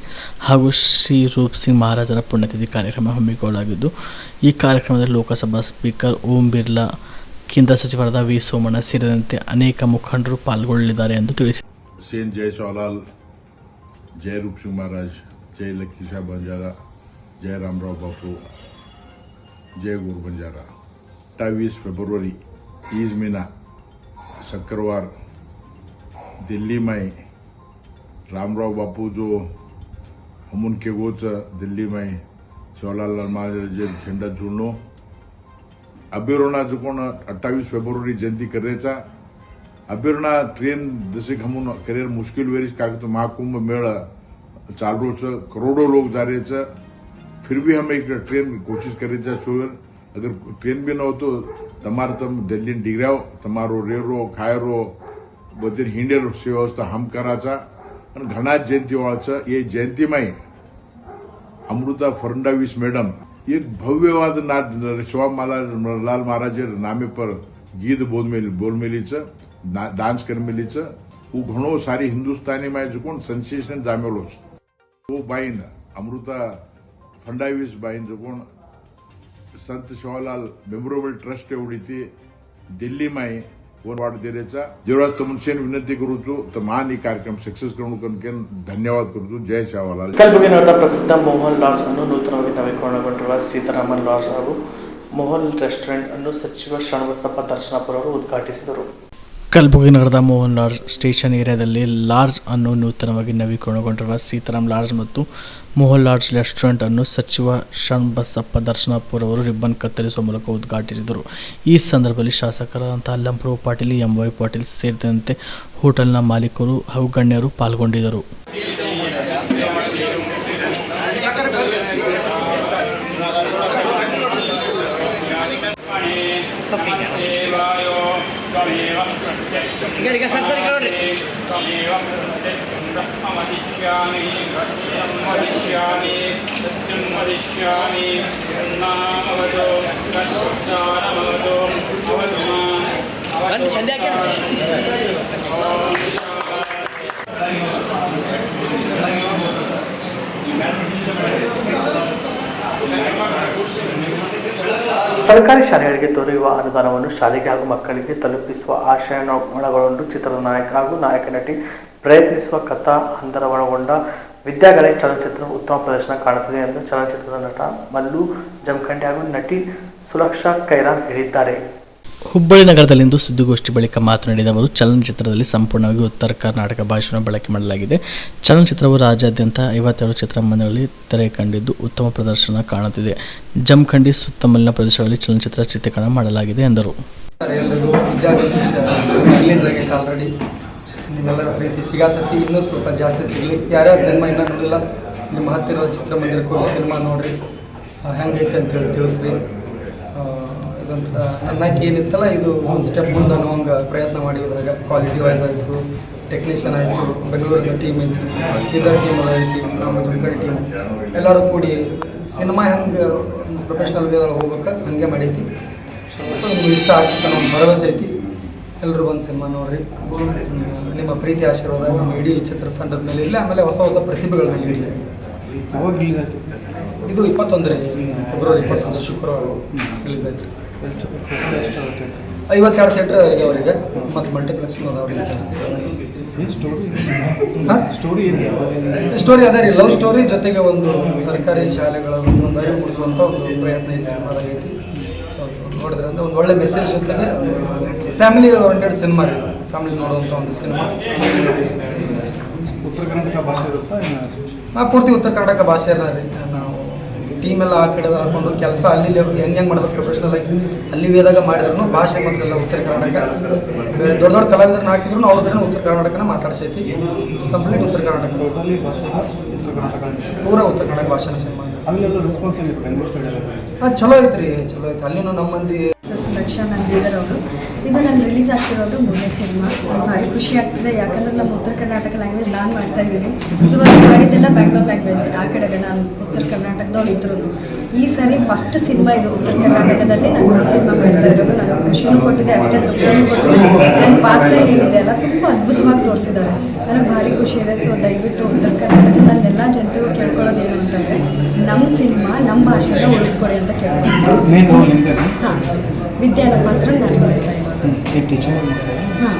ಹಾಗೂ ಶ್ರೀ ರೂಪ್ ಸಿಂಗ್ ಮಹಾರಾಜರ ಪುಣ್ಯತಿಥಿ ಕಾರ್ಯಕ್ರಮ ಹಮ್ಮಿಕೊಳ್ಳಲಾಗಿದ್ದು, ಈ ಕಾರ್ಯಕ್ರಮದಲ್ಲಿ ಲೋಕಸಭಾ ಸ್ಪೀಕರ್ ಓಂ ಬಿರ್ಲಾ, ಕೇಂದ್ರ ಸಚಿವರಾದ ವಿ ಸೋಮಣ್ಣ ಸೇರಿದಂತೆ ಅನೇಕ ಮುಖಂಡರು ಪಾಲ್ಗೊಳ್ಳಲಿದ್ದಾರೆ ಎಂದು ತಿಳಿಸಿದರು. जय सोलाल, जय रूप सिंह महाराज, जय लक्की साहब बंजारा, जय रामराव बापू, जय गुरु बंजारा. 28 फरवरी ईद मीना शुक्रवार दिल्ली में रामराव बापू जो हम उनके गोच दिल्ली में सोलाल महाराज झंडा जुळणो अभिरोणा जो कोण 28 फेब्रुवारी जयंती करायचा. अभिरोणा ट्रेन जसे घमून करियर मुश्किल वेरीच का तो महाकुंभ मेळा चालू करोड़ों लोग जा रहे. फिर भी हम एक ट्रेन कोशिश करें छोड़. अगर ट्रेन भी न हो तो तमारे तम दिल्ली डिग्राव तमारो रेरो खायरो बदल हिंडेर व्यवस्था हम कराचा. आणि घना जयंती वाळचं ये जयंती में अमृता फडणवीस मैडम एक भव्यवाद शिवालाल महाराज नामे पर गीत बोल मेलीचं डान्स कर मेलीचं वो घणो सारी हिंदुस्तानी में जो कोण सेन्सेशन जामेलोच. वो बाईन अमृता फडणवीस बाईन जो कोण संत शिवालाल मेमोरेबल ट्रस्ट एवढी ती दिल्ली में वाढ दिल्याचा देवराज तमुनसेन विनंती करूचो तर महान ही कार्यक्रम सक्सेस करून धन्यवाद करूचो. जय शिवालाल. ಕಲಬುರಗಿ ನಗರದ ಪ್ರಸಿದ್ಧ ಮೋಹನ್ ಲಾಡ್ಜ್ ಅನ್ನು ನೂತನವಾಗಿ ನವೀಕರಣಗೊಂಡಿರುವ ಸೀತಾರಾಮನ್ ಲಾಡ್ಜ್ ಹಾಗೂ ಮೋಹನ್ ರೆಸ್ಟೋರೆಂಟ್ ಅನ್ನು ಸಚಿವ ಶ್ರೀನಿವಾಸಪ್ಪ ದರ್ಶನಾಪುರ ಅವರು ಉದ್ಘಾಟಿಸಿದರು. ಕಲಬುರಗಿ ನಗರದ ಮೋಹನ್ ಲಾಡ್ಜ್ ಸ್ಟೇಷನ್ ಏರಿಯಾದಲ್ಲಿ ಲಾಡ್ಜ್ ಅನ್ನು ನೂತನವಾಗಿ ನವೀಕರಣಗೊಂಡಿರುವ ಸೀತಾರಾಮ್ ಲಾಡ್ಜ್ ಮತ್ತು ಮೋಹನ್ ಲಾಡ್ಜ್ ರೆಸ್ಟೋರೆಂಟ್ ಅನ್ನು ಸಚಿವ ಷಣ್ಬಸಪ್ಪ ದರ್ಶನಾಪುರ ಅವರು ರಿಬ್ಬನ್ ಕತ್ತರಿಸುವ ಮೂಲಕ ಉದ್ಘಾಟಿಸಿದರು. ಈ ಸಂದರ್ಭದಲ್ಲಿ ಶಾಸಕರಾದಂತಹ ಲಂಪ್ರಭು ಪಾಟೀಲ್, MY ಪಾಟೀಲ್ ಸೇರಿದಂತೆ ಹೋಟೆಲ್ನ ಮಾಲೀಕರು ಹಾಗೂ ಗಣ್ಯರು ಪಾಲ್ಗೊಂಡಿದ್ದರು. ಸರ್ಕಾರಿ ಶಾಲೆಗಳಿಗೆ ದೊರೆಯುವ ಅನುದಾನವನ್ನು ಶಾಲೆಗೆ ಹಾಗೂ ಮಕ್ಕಳಿಗೆ ತಲುಪಿಸುವ ಆಶಯ ಒಳಗೊಂಡು ಚಿತ್ರದ ನಾಯಕ ಹಾಗೂ ನಾಯಕ ನಟಿ ಪ್ರಯತ್ನಿಸುವ ಕಥಾ ಹಂದರ ಒಳಗೊಂಡ ವಿದ್ಯಾಗಣೇಶ್ ಚಲನಚಿತ್ರ ಉತ್ತಮ ಪ್ರದರ್ಶನ ಕಾಣುತ್ತದೆ ಎಂದು ಚಲನಚಿತ್ರದ ನಟ ಮಲ್ಲು ಜಮಖಂಡಿ ಹಾಗೂ ನಟಿ ಸುಲಕ್ಷಾ ಕೈರಾನ್ ಹೇಳಿದ್ದಾರೆ. ಹುಬ್ಬಳ್ಳಿ ನಗರದಲ್ಲಿಂದು ಸುದ್ದಿಗೋಷ್ಠಿ ಬಳಿಕ ಮಾತನಾಡಿದ ಅವರು, ಚಲನಚಿತ್ರದಲ್ಲಿ ಸಂಪೂರ್ಣವಾಗಿ ಉತ್ತರ ಕರ್ನಾಟಕ ಭಾಷೆಯನ್ನು ಬಳಕೆ ಮಾಡಲಾಗಿದೆ. ಚಲನಚಿತ್ರವು ರಾಜ್ಯಾದ್ಯಂತ 57 ಚಿತ್ರಮಂದಿರಗಳಲ್ಲಿ ತೆರೆ ಕಂಡಿದ್ದು ಉತ್ತಮ ಪ್ರದರ್ಶನ ಕಾಣುತ್ತಿದೆ. ಜಮಖಂಡಿ ಸುತ್ತಮುತ್ತಲಿನ ಪ್ರದೇಶಗಳಲ್ಲಿ ಚಲನಚಿತ್ರ ಚಿತ್ರೀಕರಣ ಮಾಡಲಾಗಿದೆ ಎಂದರು. ಆಲ್ರೆಡಿ ನಿಮ್ಮೆಲ್ಲರ ಪ್ರೀತಿ ಸಿಗಾತತಿ, ಇನ್ನೂ ಸ್ವಲ್ಪ ಜಾಸ್ತಿ ಸಿಗಲಿ. ಯಾರ್ಯಾರು ಸಿನಿಮಾ ಇನ್ನೂ ನೋಡಿಲ್ಲ, ನಿಮ್ಮ ಹತ್ತಿರದ ಚಿತ್ರಮಂದಿರಕ್ಕೆ ಹೋಗಿ ಸಿನಿಮಾ ನೋಡಿರಿ, ಹೆಂಗೈತೆ ಅಂತೇಳಿ ತಿಳಿಸ್ರಿ. ಇದೊಂಥರ ನನ್ನಾಗಿ ಏನಿತ್ತಲ್ಲ, ಇದು ಒಂದು ಸ್ಟೆಪ್ ಮುಂದೆ ಅನ್ನೋಂಗೆ ಪ್ರಯತ್ನ ಮಾಡಿದ್ರಾಗ ಕ್ವಾಲಿಟಿ ವೈಸ್ ಆಯಿತು, ಟೆಕ್ನಿಷಿಯನ್ ಆಯಿತು, ಬೆಂಗಳೂರಿನ ಟೀಮ್ ಐತಿ, ಇದರ ಟೀಮ್ ಐತಿ, ನಮ್ಮ ಜಮಖಂಡಿ ಟೀಮ್ ಎಲ್ಲರೂ ಕೂಡಿ ಸಿನಿಮಾ ಹೆಂಗೆ ಪ್ರೊಫೆಷ್ನಲ್ ವೇದಲ್ಲಿ ಹೋಗ್ಬೇಕು ಹಂಗೆ ಮಾಡೈತಿ. ನಿಮ್ಗೆ ಇಷ್ಟ ಆಗ್ತದೆ ಅನ್ನೋ ಒಂದು ಭರವಸೆ ಐತಿ. ಎಲ್ಲರೂ ಬಂದು ಸಿನಿಮಾ ನೋಡ್ರಿ. ನಿಮ್ಮ ಪ್ರೀತಿ ಆಶೀರ್ವಾದ ನಮ್ಮ ಇಡೀ ಚಿತ್ರತಂಡದ ಮೇಲೆ ಇರಲಿ, ಆಮೇಲೆ ಹೊಸ ಹೊಸ ಪ್ರತಿಭೆಗಳ ಮೇಲೆ ಇರಲಿ. ಇದು 21 ಫೆಬ್ರವರಿ 21 ಶುಕ್ರವಾರ ರಿಲೀಸ್ ಆಯ್ತು. 52 ಥಿಯೇಟರ್ ಆಗಿ ಅವರಿಗೆ ಮತ್ತು ಮಲ್ಟಿಪ್ಲೆಕ್ಸ್ ಅವರಿಗೆ ಜಾಸ್ತಿ. ಸ್ಟೋರಿ ಅದೇ ರೀ, ಲವ್ ಸ್ಟೋರಿ ಜೊತೆಗೆ ಒಂದು ಸರ್ಕಾರಿ ಶಾಲೆಗಳ ಒಂದು ಅರಿವು ಮೂಡಿಸುವಂಥ ಒಂದು ಪ್ರಯತ್ನ ಈ ಸಿನಿಮಾದಾಗೈತಿ. ಸೊ ನೋಡಿದ್ರೆ ಅಂದರೆ ಒಂದು ಒಳ್ಳೆ ಮೆಸೇಜ್ ಜೊತೆಗೆ ಫ್ಯಾಮಿಲಿ ಓರಿಯೆಂಟೆಡ್ ಸಿನಿಮಾ ರೀ, ಫ್ಯಾಮಿಲಿ ನೋಡುವಂಥ ಒಂದು ಸಿನಿಮಾ. ಉತ್ತರ ಕರ್ನಾಟಕ ಭಾಷೆ ಇರುತ್ತಾ? ಪೂರ್ತಿ ಉತ್ತರ ಕರ್ನಾಟಕ ಭಾಷೆನ ರೀ. ನಾವು ಟೀಮ್ ಎಲ್ಲ ಆ ಕಡೆ ಹಾಕೊಂಡು ಕೆಲಸ ಅಲ್ಲಿ ಹೆಂಗೆ ಮಾಡ್ಬೇಕು ಪ್ರೊಫೆಷನಲ್ ಆಗಿ ಅಲ್ಲಿ ವೇದಾಗ ಮಾಡಿದ್ರು ಭಾಷೆ ಮೊದಲೆಲ್ಲ ಉತ್ತರ ಕರ್ನಾಟಕ. ಬೇರೆ ದೊಡ್ಡ ದೊಡ್ಡ ಕಲಾವಿದರನ್ನ ಹಾಕಿದ್ರು ಅವ್ರ ಕಡೆ ಉತ್ತರ ಕರ್ನಾಟಕನ ಮಾತಾಡ್ಸೈತಿ. ಕಂಪ್ಲೀಟ್ ಉತ್ತರ ಕರ್ನಾಟಕ, ಟೋಟಲಿ ಭಾಷೆ ಉತ್ತರ ಕರ್ನಾಟಕ, ಪೂರ ಉತ್ತರ ಕರ್ನಾಟಕ ಭಾಷೆನ ಸಿನಿಮಾ. ಅಲ್ಲೆಲ್ಲ ರೆಸ್ಪಾನ್ಸ್ ಆಗಿದೆ ಬೆಂಗಳೂರು ಸೈಡಲ್ಲಿ? ಚಲೋ ಐತ್ರಿ, ಚಲೋ ಐತಿ. ಅಲ್ಲಿನೂ ನಮ್ಮ ಮಂದಿ ಸುರಕ್ಷಾ ನಂದಿದರ್ ಅವರು. ಇದು ನಾನು ರಿಲೀಸ್ ಆಗ್ತಿರೋದು 3ನೇ ಸಿನಿಮಾ. ಭಾರಿ ಖುಷಿ ಆಗ್ತಿದೆ, ಯಾಕಂದರೆ ನಮ್ಮ ಉತ್ತರ ಕರ್ನಾಟಕ ಲ್ಯಾಂಗ್ವೇಜ್ ನಾನು ಮಾಡ್ತಾ ಇದ್ದೀನಿ. ಇದುವರೆಗೆ ಮಾಡಿದ್ದೆಲ್ಲ ಬ್ಯಾಂಗ್ಳೂರ್ ಲ್ಯಾಂಗ್ವೇಜ್, ಆ ಕಡೆಗೆ ನಾನು ಉತ್ತರ ಕರ್ನಾಟಕದವ್ರು ಇದ್ರು. ಈ ಸರಿ ಫಸ್ಟ್ ಸಿನಿಮಾ ಇದು ಉತ್ತರ ಕರ್ನಾಟಕದಲ್ಲಿ ನಾನು ಸಿನಿಮಾ ಮಾಡ್ತಾ ಇರೋದು. ನನಗೆ ಖುಷಿನೂ ಕೊಟ್ಟಿದೆ, ಅಷ್ಟೇ ತೃಪ್ತಿನೂ ಕೊಟ್ಟಿದೆ. ನನ್ನ ಪಾತ್ರ ಏನಿದೆ ಅಲ್ಲ ತುಂಬ ಅದ್ಭುತವಾಗಿ ತೋರಿಸಿದ್ದಾರೆ, ನನಗೆ ಭಾರಿ ಖುಷಿ ಇದೆ. ಸೊ ದಯವಿಟ್ಟು ಉತ್ತರ ಕರ್ನಾಟಕದ ನನ್ನೆಲ್ಲ ಜನತೆಗೂ ಕೇಳ್ಕೊಳ್ಳೋದೇನು ಅಂತಂದರೆ ನಮ್ಮ ಸಿನಿಮಾ ನಮ್ಮ ಭಾಷೆನ ಉಳಿಸ್ಕೊಡಿ ಅಂತ ಕೇಳ್ತೀನಿ. ಹಾಂ, ವಿದ್ಯಾನ ಮಾತ್ರ ನಾನು ಮಾಡ್ತಾ ಇರೋದು. ಹಾಂ,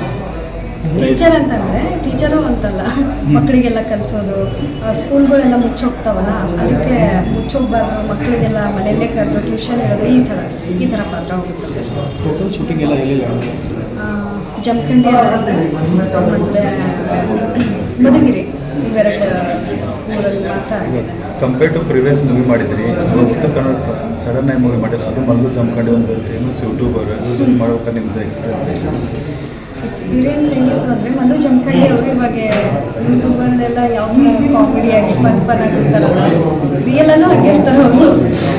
ಟೀಚರ್ ಅಂತಂದರೆ ಟೀಚರು ಅಂತಲ್ಲ, ಮಕ್ಕಳಿಗೆಲ್ಲ ಕಲಿಸೋದು. ಸ್ಕೂಲ್ಗಳೆಲ್ಲ ಮುಚ್ಚೋಗ್ತಾವಲ್ಲ, ಅದಕ್ಕೆ ಮುಚ್ಚೋಗ್ಬಾರ್ದು, ಮಕ್ಕಳಿಗೆಲ್ಲ ಮನೆಯಲ್ಲೇ ಕರೆದು ಟ್ಯೂಷನ್ ಇರೋದು, ಈ ಥರ ಪಾತ್ರ ಹೋಗುತ್ತೆ. ಟೋಟಲ್ ಶೂಟಿಂಗ್ ಎಲ್ಲ ಎಲ್ಲಿಲ್ಲ? ಜಮಖಂಡಿ ಮತ್ತು ಮಧುಗಿರಿ ಇವೆರಡು ಊರಲ್ಲಿ ಮಾತ್ರ ಆಗಿದೆ. ಕಂಪೇರ್ ಟು ಪ್ರಿವಿಯಸ್ ಮೂವಿ ಮಾಡಿದ್ರಿ, ಉತ್ತರ ಕನ್ನಡ ಸಡನ್ ಆಗಿ ಮೂವಿ ಮಾಡಿಲ್ಲ, ಅದು ಮಲ್ಲು ಜಮಖಂಡಿ ಒಂದು ಫೇಮಸ್ ಯೂಟ್ಯೂಬರ್, ಯೂಸ್ ಮಾಡ್ಬೇಕಾದ್ರೆ ನಿಮ್ಮದು ಎಕ್ಸ್ಪೀರಿಯನ್ಸ್ ಹೆಂಗಿತ್ತು ಅಂದರೆ ಮಲ್ಲು ಜಮಖಂಡಿ ಅವರು ಇವಾಗ ಯೂಟ್ಯೂಬಲ್ಲೆಲ್ಲ ಯಾವ ಕಾಮಿಡಿಯಾಗಿ ಫನ್ ಆಗಿರ್ತಾರಲ್ಲ, ರಿಯಲಲ್ಲೂ ಹಂಗೆ ಇರ್ತಾರೆ ಅವರು.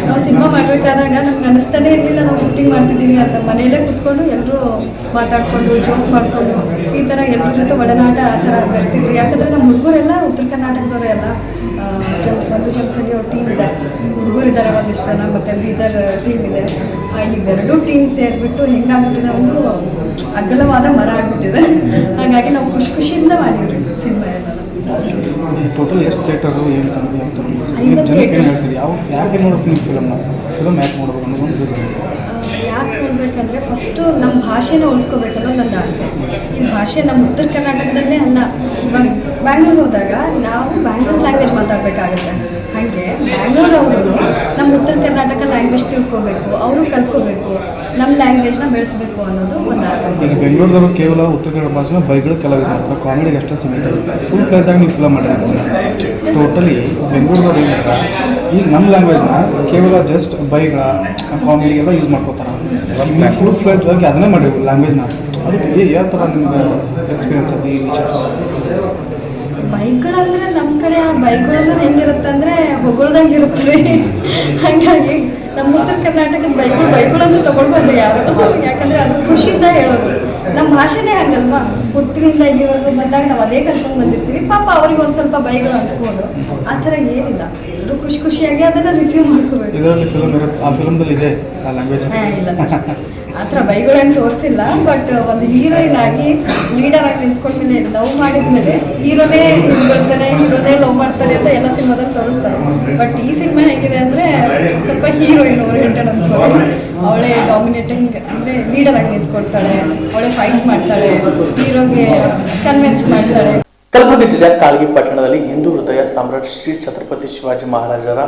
ನಾವು ಸಿನಿಮಾ ಮಾಡಬೇಕಾದಾಗ ನಮ್ಗೆ ಅನಿಸ್ತಾನೆ ಇರಲಿಲ್ಲ ನಾವು ಶೂಟಿಂಗ್ ಮಾಡ್ತಿದ್ದೀವಿ ಅಂತ. ಮನೆಯಲ್ಲೇ ಕೂತ್ಕೊಂಡು ಎಲ್ಲರೂ ಮಾತಾಡಿಕೊಂಡು ಜೋಕ್ ಮಾಡಿಕೊಂಡು ಈ ಥರ ಎಲ್ಲರ ಜೊತೆ ಒಡನಾಟ ಆ ಥರ ಬರ್ತಿದ್ವಿ. ಯಾಕಂದರೆ ನಮ್ಮ ಹುಡುಗರೆಲ್ಲ ಉತ್ತರ ಕರ್ನಾಟಕದವರು ಎಲ್ಲ ಮಲ್ಲು ಜಮಖಂಡಿ ಅವ್ರ ಟೀಮ್ ಇದೆ, ಹುಡುಗರಿದ್ದಾರೆ ಒಂದಿಷ್ಟು ಜನ, ಮತ್ತು ಬೀದರ್ ಟೀಮ್ ಇದೆ. ಇವೆರಡೂ ಟೀಮ್ ಸೇರಿಬಿಟ್ಟು ಹೆಂಗಾಗ್ಬಿಟ್ಟಿದೆ ಒಂದು ಅಗಲವಾದ ಮರ ಆಗಿಬಿಟ್ಟಿದೆ. ಹಾಗಾಗಿ ನಾವು ಖುಷಿಯಿಂದ ಮಾಡಿದ್ವಿ ಸಿನಿಮಾ ಎಲ್ಲ. ಟೋಟಲ್ ಎಷ್ಟು ಥಿಯೇಟರು ಏನು ಜನಕ್ಕೆ ಏನು ಹೇಳ್ತೀರಿ? ಯಾಕೆ ನೋಡೋಕೆ ನೀವು ಫಿಲಮ್ ಯಾಕೆ ನೋಡ್ಬೇಕು ಅನ್ನೋದು ರೀಸನ್? ಯಾಕೆ ನೋಡಬೇಕಂದ್ರೆ ಫಸ್ಟು ನಮ್ಮ ಭಾಷೆನ ಉಳಿಸ್ಕೋಬೇಕು ಅನ್ನೋದು ನನ್ನ ಆಸೆ. ಈ ಭಾಷೆ ನಮ್ಮ ಉತ್ತರ ಕರ್ನಾಟಕದಲ್ಲೇ ಅಲ್ಲ, ಇವಾಗ ಬ್ಯಾಂಗ್ಳೂರು ಹೋದಾಗ ನಾವು ಬ್ಯಾಂಗ್ಳೂರು ಲ್ಯಾಂಗ್ವೇಜ್ ಮಾತಾಡಬೇಕಾಗುತ್ತೆ. ಹಾಗೆ ಬ್ಯಾಂಗ್ಳೂರವರು ನಮ್ಮ ಉತ್ತರ ಕರ್ನಾಟಕ ಲ್ಯಾಂಗ್ವೇಜ್ ತಿಳ್ಕೊಬೇಕು, ಅವರು ಕಲ್ತ್ಕೋಬೇಕು, ನಮ್ಮ ಲ್ಯಾಂಗ್ವೇಜ್ನ ಬೆಳೆಸಬೇಕು ಅನ್ನೋದು ಒಂದು ಆಸೆ. ಈಗ ಬೆಂಗಳೂರದವರು ಕೇವಲ ಉತ್ತರ ಕನ್ನಡ ಭಾಷೆನ ಬೈಗಳು ಕಲಾವಿದ ಮಾಡ್ತಾರೆ, ಕಾಮಿಡಿಗೆ ಅಷ್ಟೇ ಸೀಮಿತ. ಫುಲ್ ಪ್ಲೇಸಾಗಿ ನೀವು ಫಿಲಮ್ ಮಾಡಿದ್ರೆ ಟೋಟಲಿ ಬೆಂಗಳೂರದವ್ರು ಏನಿಲ್ಲ, ಈಗ ನಮ್ಮ ಲ್ಯಾಂಗ್ವೇಜ್ನ ಕೇವಲ ಜಸ್ಟ್ ಬೈಗಳ ಕಾಮಿಡಿಗೆಲ್ಲ ಯೂಸ್ ಮಾಡ್ಕೋತಾರೆ. ನೀವು ಫುಲ್ ಫ್ಲೇಜ್ ಆಗಿ ಅದನ್ನೇ ಮಾಡಿರಿ ಲ್ಯಾಂಗ್ವೇಜ್ನ. ಅದಕ್ಕೆ ಯಾವ ಥರ ನಿಮ್ಗೆ ಎಕ್ಸ್ಪೀರಿಯನ್ಸ್ ಅದು ಈ ವಿಚಾರ? ಬೈಕ್ಗಳಂದ್ರೆ ನಮ್ಮ ಕಡೆ ಆ ಬೈಕ್ಗಳಂದ್ರೆ ಹೆಂಗಿರುತ್ತೆ ಅಂದರೆ ಹೊಗಳ್ದಂಗೆ ಇರುತ್ತೆ. ಹಾಗಾಗಿ ನಮ್ಮ ಉತ್ತರ ಕರ್ನಾಟಕದ ಬೈಕ್ಗಳಂದ್ರೆ ತೊಗೊಳ್ಬಾರ್ದು ಯಾರು, ಯಾಕಂದರೆ ಅದು ಖುಷಿಯಿಂದ ಹೇಳೋದು. ನಮ್ಮ ಭಾಷೆನೇ ಹಾಗಲ್ವಾ, ಹುಟ್ಟಿನಿಂದ ಇಲ್ಲಿವರೆಗೂ ಬಂದಾಗ ನಾವು ಅದೇ ಕಲ್ತ್ಕೊಂಡು ಬಂದಿರ್ತೀವಿ. ಪಾಪ ಅವ್ರಿಗೆ ಒಂದು ಸ್ವಲ್ಪ ಬೈಗಳು ಅನ್ಸ್ಬೋದು, ಆ ಥರ ಏನಿಲ್ಲ. ಎಲ್ಲರೂ ಖುಷಿಯಾಗಿ ಅದನ್ನು ರಿಸೀವ್ ಮಾಡ್ಕೋಬೇಕು. ಇದರಲ್ಲಿ ಫಿಲಮ್ ಇರುತ್ತೆ, ಆ ಫಿಲಮ್ದಲ್ಲಿ ಇದೆ ಆ ಲ್ಯಾಂಗ್ವೇಜ್? ಇಲ್ಲ ಸರ್, ಆ ಥರ ಬೈಗಳೇನು ತೋರಿಸಿಲ್ಲ. ಬಟ್ ಒಂದು ಹೀರೋಯಿನ್ ಆಗಿ ಲೀಡರ್ ಆಗಿ ನಿಂತ್ಕೊಳ್ತೀನಿ, ಲವ್ ಮಾಡಿದ್ಮೇಲೆ ಹೀರೋನೇ ಬರ್ತಾನೆ, ಹೀರೋನೇ ಲವ್ ಮಾಡ್ತಾರೆ ಅಂತ ಎಲ್ಲ ಸಿನಿಮಾದಲ್ಲಿ ತೋರಿಸ್ತಾರೆ. ಬಟ್ ಈ ಸಿನಿಮಾ ಹೇಗಿದೆ ಅಂದರೆ ಸ್ವಲ್ಪ ಹೀರೋಯಿನ್ ಓರಿಯೆಂಟೆಡ್ ಅಂದ್ಕೊಂಡು ಅವಳೇ ಡಾಮಿನೇಟಿಂಗ್ ಅಂದರೆ ಲೀಡರ್ ಆಗಿ ನಿಂತ್ಕೊಳ್ತಾಳೆ, ಅವಳೇ ಫೈಟ್ ಮಾಡ್ತಾಳೆ, ಹೀರೋಗೆ ಕನ್ವಿನ್ಸ್ ಮಾಡ್ತಾಳೆ. ಕಲಬುರಗಿ ಜಿಲ್ಲೆಯ ಕಾಳಗಿ ಪಟ್ಟಣದಲ್ಲಿ ಹಿಂದೂ ಹೃದಯ ಸಾಮ್ರಾಟ್ ಶ್ರೀ ಛತ್ರಪತಿ ಶಿವಾಜಿ ಮಹಾರಾಜರ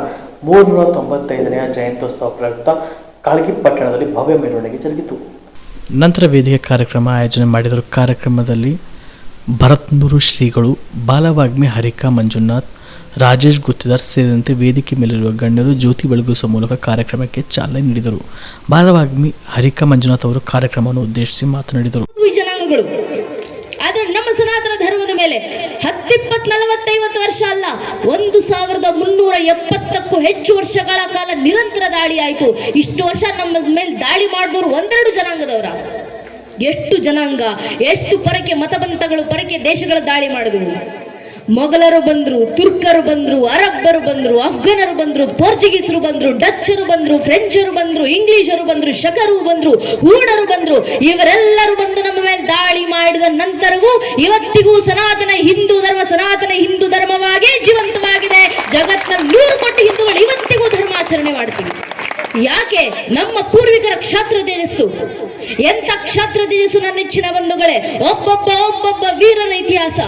395ನೇ ಜಯಂತ್ಯೋತ್ಸವ ಪ್ರಯುಕ್ತ ಕಾಳಗಿ ಪಟ್ಟಣದಲ್ಲಿ ಭವ್ಯ ಮೆರವಣಿಗೆ ಜರುಗಿತು. ನಂತರ ವೇದಿಕೆ ಕಾರ್ಯಕ್ರಮ ಆಯೋಜನೆ ಮಾಡಿದರು. ಕಾರ್ಯಕ್ರಮದಲ್ಲಿ ಭರತ್ನೂರು ಶ್ರೀಗಳು, ಬಾಲವಾಗ್ಮಿ ಹರಿಕಾ ಮಂಜುನಾಥ್, ರಾಜೇಶ್ ಗುತ್ತಿದಾರ್ ಸೇರಿದಂತೆ ವೇದಿಕೆ ಮೇಲಿರುವ ಗಣ್ಯರು ಜ್ಯೋತಿ ಬೆಳಗಿಸುವ ಮೂಲಕ ಕಾರ್ಯಕ್ರಮಕ್ಕೆ ಚಾಲನೆ ನೀಡಿದರು. ಬಾಲವಾಗ್ಮಿ ಹರಿಕಾ ಮಂಜುನಾಥ್ ಅವರು ಕಾರ್ಯಕ್ರಮವನ್ನು ಉದ್ದೇಶಿಸಿ ಮಾತನಾಡಿದರು. ಜನಾಂಗಗಳು ಆದ್ರೆ ನಮ್ಮ ಸನಾತನ ಧರ್ಮದ ಮೇಲೆ 10, 20, 40, 50 ವರ್ಷ ಅಲ್ಲ, 1370ಕ್ಕೂ ಹೆಚ್ಚು ವರ್ಷಗಳ ಕಾಲ ನಿರಂತರ ದಾಳಿ ಆಯಿತು. ಇಷ್ಟು ವರ್ಷ ನಮ್ಮ ಮೇಲೆ ದಾಳಿ ಮಾಡಿದವರು ಒಂದೆರಡು ಜನಾಂಗದವರ, ಎಷ್ಟು ಜನಾಂಗ, ಎಷ್ಟು ಪರಕೆ ಮತಬಂಧಗಳು, ಪರಕೆ ದೇಶಗಳ ದಾಳಿ ಮಾಡಿದ್ರು. ಮೊಘಲರು ಬಂದ್ರು, ತುರ್ಕರು ಬಂದ್ರು, ಅರಬ್ಬರು ಬಂದ್ರು, ಅಫ್ಘನರು ಬಂದ್ರು, ಪೋರ್ಚುಗೀಸರು ಬಂದ್ರು, ಡಚ್ಚರು ಬಂದ್ರು, ಫ್ರೆಂಚರು ಬಂದ್ರು, ಇಂಗ್ಲಿಷರು ಬಂದ್ರು, ಶಕರು ಬಂದ್ರು, ಹೂಡರು ಬಂದ್ರು. ಇವರೆಲ್ಲರೂ ಬಂದು ನಮ್ಮ ಮೇಲೆ ದಾಳಿ ಮಾಡಿದ ನಂತರವೂ ಇವತ್ತಿಗೂ ಸನಾತನ ಹಿಂದೂ ಧರ್ಮವಾಗೇ ಜೀವಂತವಾಗಿದೆ. ಜಗತ್ತಿನಲ್ಲಿ 100 ಕೋಟಿ ಹಿಂದೂಗಳು ಇವತ್ತಿಗೂ ಧರ್ಮಾಚರಣೆ ಮಾಡ್ತೀವಿ. ಯಾಕೆ? ನಮ್ಮ ಪೂರ್ವಿಕರ ಕ್ಷಾತ್ರ ತೇಜಸ್ಸು. ಎಂತ ಕ್ಷಾತ್ರ ತೇಜಸ್ಸು ನನ್ನ ನೆಚ್ಚಿನ ಬಂಧುಗಳೇ. ಒಬ್ಬೊಬ್ಬ ವೀರರ ಇತಿಹಾಸ.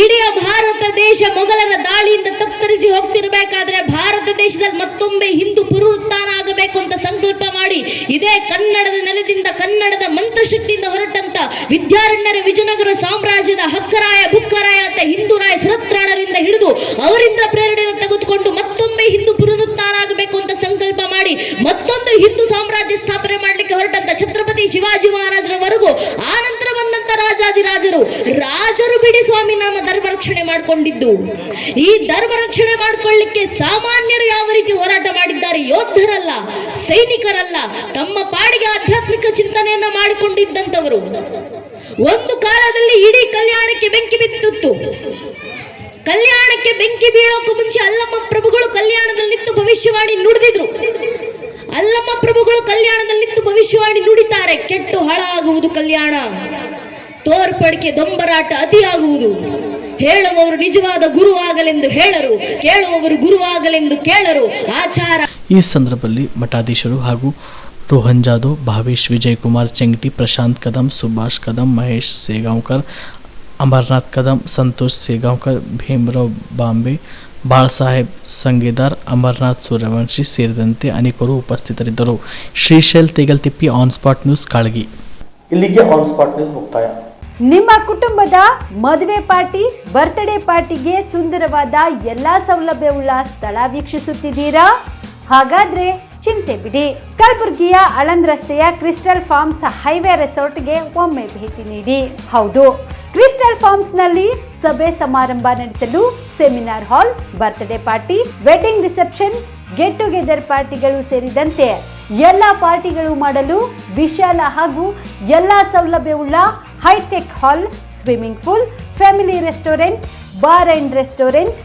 ಇಡೀ ಭಾರತ ದೇಶ ಮೊಘಲರ ದಾಳಿಯಿಂದ ತತ್ತರಿಸಿ ಹೋಗ್ತಿರ್ಬೇಕಾದ್ರೆ ಭಾರತ ದೇಶದಲ್ಲಿ ಮತ್ತೊಮ್ಮೆ ಹಿಂದೂ ಪುನರುತ್ಥಾನ ಆಗಬೇಕು ಅಂತ ಸಂಕಲ್ಪ ಮಾಡಿ ಇದೇ ಕನ್ನಡದ ನೆಲದಿಂದ, ಕನ್ನಡದ ಮಂತ್ರಶಕ್ತಿಯಿಂದ ಹೊರಟಂತ ವಿದ್ಯಾರಣ್ಯರ ವಿಜಯನಗರ ಸಾಮ್ರಾಜ್ಯದ ಹಕ್ಕರಾಯ ಬುಕ್ಕರಾಯ ಅಂತ ಹಿಂದೂರಾಯ ಸುರತ್ರಾಣರಿಂದ ಹಿಡಿದು ಅವರಿಂದ ಪ್ರೇರಣೆಯನ್ನು ತೆಗೆದುಕೊಂಡು ಮತ್ತೊಮ್ಮೆ ಹಿಂದೂ ಪುನರುತ್ಥಾನ ಆಗಬೇಕು ಅಂತ ಸಂಕಲ್ಪ ಮಾಡಿ ಮತ್ತೊಂದು ಹಿಂದೂ ಸಾಮ್ರಾಜ್ಯ ಸ್ಥಾಪನೆ ಮಾಡಲಿಕ್ಕೆ ಹೊರಟಂತ ಛತ್ರಪತಿ ಶಿವಾಜಿ ಮಹಾರಾಜರವರೆಗೂ ಆ ನಂತರ ಬಂದಂತ ರಾಜರು ಬಿಡಿ ಸ್ವಾಮಿ ನಮ್ಮ ಧರ್ಮ ರಕ್ಷಣೆ ಮಾಡಿಕೊಂಡಿದ್ದು. ಈ ಧರ್ಮ ರಕ್ಷಣೆ ಮಾಡಿಕೊಳ್ಳಿಕ್ಕೆ ಸಾಮಾನ್ಯರು ಯಾವ ರೀತಿ ಹೋರಾಟ ಮಾಡಿದ್ದಾರೆ? ಯೋಧರಲ್ಲ, ಸೈನಿಕರಲ್ಲ, ತಮ್ಮ ಪಾಡಿಗೆ ಆಧ್ಯಾತ್ಮಿಕ ಚಿಂತನೆಯನ್ನ ಮಾಡಿಕೊಂಡಿದ್ದಂತವರು. ಒಂದು ಕಾಲದಲ್ಲಿ ಇಡೀ ಕಲ್ಯಾಣಕ್ಕೆ ಬೆಂಕಿ ಬಿತ್ತಿತ್ತು. ಕಲ್ಯಾಣಕ್ಕೆ ಬೆಂಕಿ ಬೀಳೋಕೆ ಮುಂಚೆ ಅಲ್ಲಮ್ಮ ಪ್ರಭುಗಳು ಕಲ್ಯಾಣದಲ್ಲಿ ನಿಂತು ಭವಿಷ್ಯವಾಣಿ ನುಡಿದಿದ್ರು. ಅಲ್ಲಮ್ಮ ಪ್ರಭುಗಳು ಕಲ್ಯಾಣದಲ್ಲಿ ನಿಂತು ಭವಿಷ್ಯವಾಣಿ ನುಡಿತಾರೆ. ಕೆಟ್ಟು ಹಾಳಾಗುವುದು ಕಲ್ಯಾಣ, ತೋರ್ಪಡಿಕೆ ದೊಂಬರಾಟ ಅತಿಯಾಗುವುದು. ಹೇಳುವವರು ನಿಜವಾದ ಗುರುವಾಗಲೆಂದು ಹೇಳರು, ಕೇಳುವವರು ಗುರುವಾಗಲೆಂದು ಕೇಳರು. ಆಚಾರ. ಈ ಸಂದರ್ಭದಲ್ಲಿ ಮಠಾಧೀಶರು ಹಾಗೂ ರೋಹನ್ ಜಾಧವ್, ಭಾವೇಶ್, ವಿಜಯ್ ಕುಮಾರ್ ಚೆಂಗಟಿ, ಪ್ರಶಾಂತ್ ಕದಂ, ಸುಭಾಷ್ ಕದಂ, ಮಹೇಶ್ ಸೇಗಾಂವ್ಕರ್, ಅಮರನಾಥ್ ಕದಂ, ಸಂತೋಷ್ ಸೇಗಾಂವ್ಕರ್, ಭೀಮರಾವ್ ಬಾಂಬೆ, ಬಾಳಸಾಹೇಬ್ ಸಂಗೇದಾರ್, ಅಮರನಾಥ್ ಸೂರ್ಯವಂಶಿ ಸೇರಿದಂತೆ ಅನೇಕರು ಉಪಸ್ಥಿತರಿದ್ದರು. Shrishail Tegaltippi, on spot news, Kalagi. ಇಲ್ಲಿಗೆ ಆನ್ ಸ್ಪಾಟ್ ನ್ಯೂಸ್ ಮುಕ್ತಾಯ. ನಿಮ್ಮ ಕುಟುಂಬದ ಮದುವೆ ಪಾರ್ಟಿ, ಬರ್ತ್ಡೇ ಪಾರ್ಟಿಗೆ ಸುಂದರವಾದ ಎಲ್ಲಾ ಸೌಲಭ್ಯವುಳ್ಳ ಸ್ಥಳ ವೀಕ್ಷಿಸುತ್ತಿದ್ದೀರಾ? ಹಾಗಾದ್ರೆ ಚಿಂತೆ ಬಿಡಿ. ಕಲಬುರಗಿಯ ಆಳಂದ್ ರಸ್ತೆಯ ಕ್ರಿಸ್ಟಲ್ ಫಾರ್ಮ್ಸ್ ಹೈವೇ ರೆಸಾರ್ಟ್ಗೆ ಒಮ್ಮೆ ಭೇಟಿ ನೀಡಿ. ಹೌದು, ಕ್ರಿಸ್ಟಲ್ ಫಾರ್ಮ್ಸ್ ನಲ್ಲಿ ಸಭೆ ಸಮಾರಂಭ ನಡೆಸಲು seminar hall, birthday party, wedding reception, get together ಪಾರ್ಟಿಗಳು ಸೇರಿದಂತೆ ಎಲ್ಲ ಪಾರ್ಟಿಗಳು ಮಾಡಲು ವಿಶಾಲ ಹಾಗೂ ಎಲ್ಲ ಸೌಲಭ್ಯವುಳ್ಳ hi-tech hall, swimming pool, family restaurant, bar and restaurant,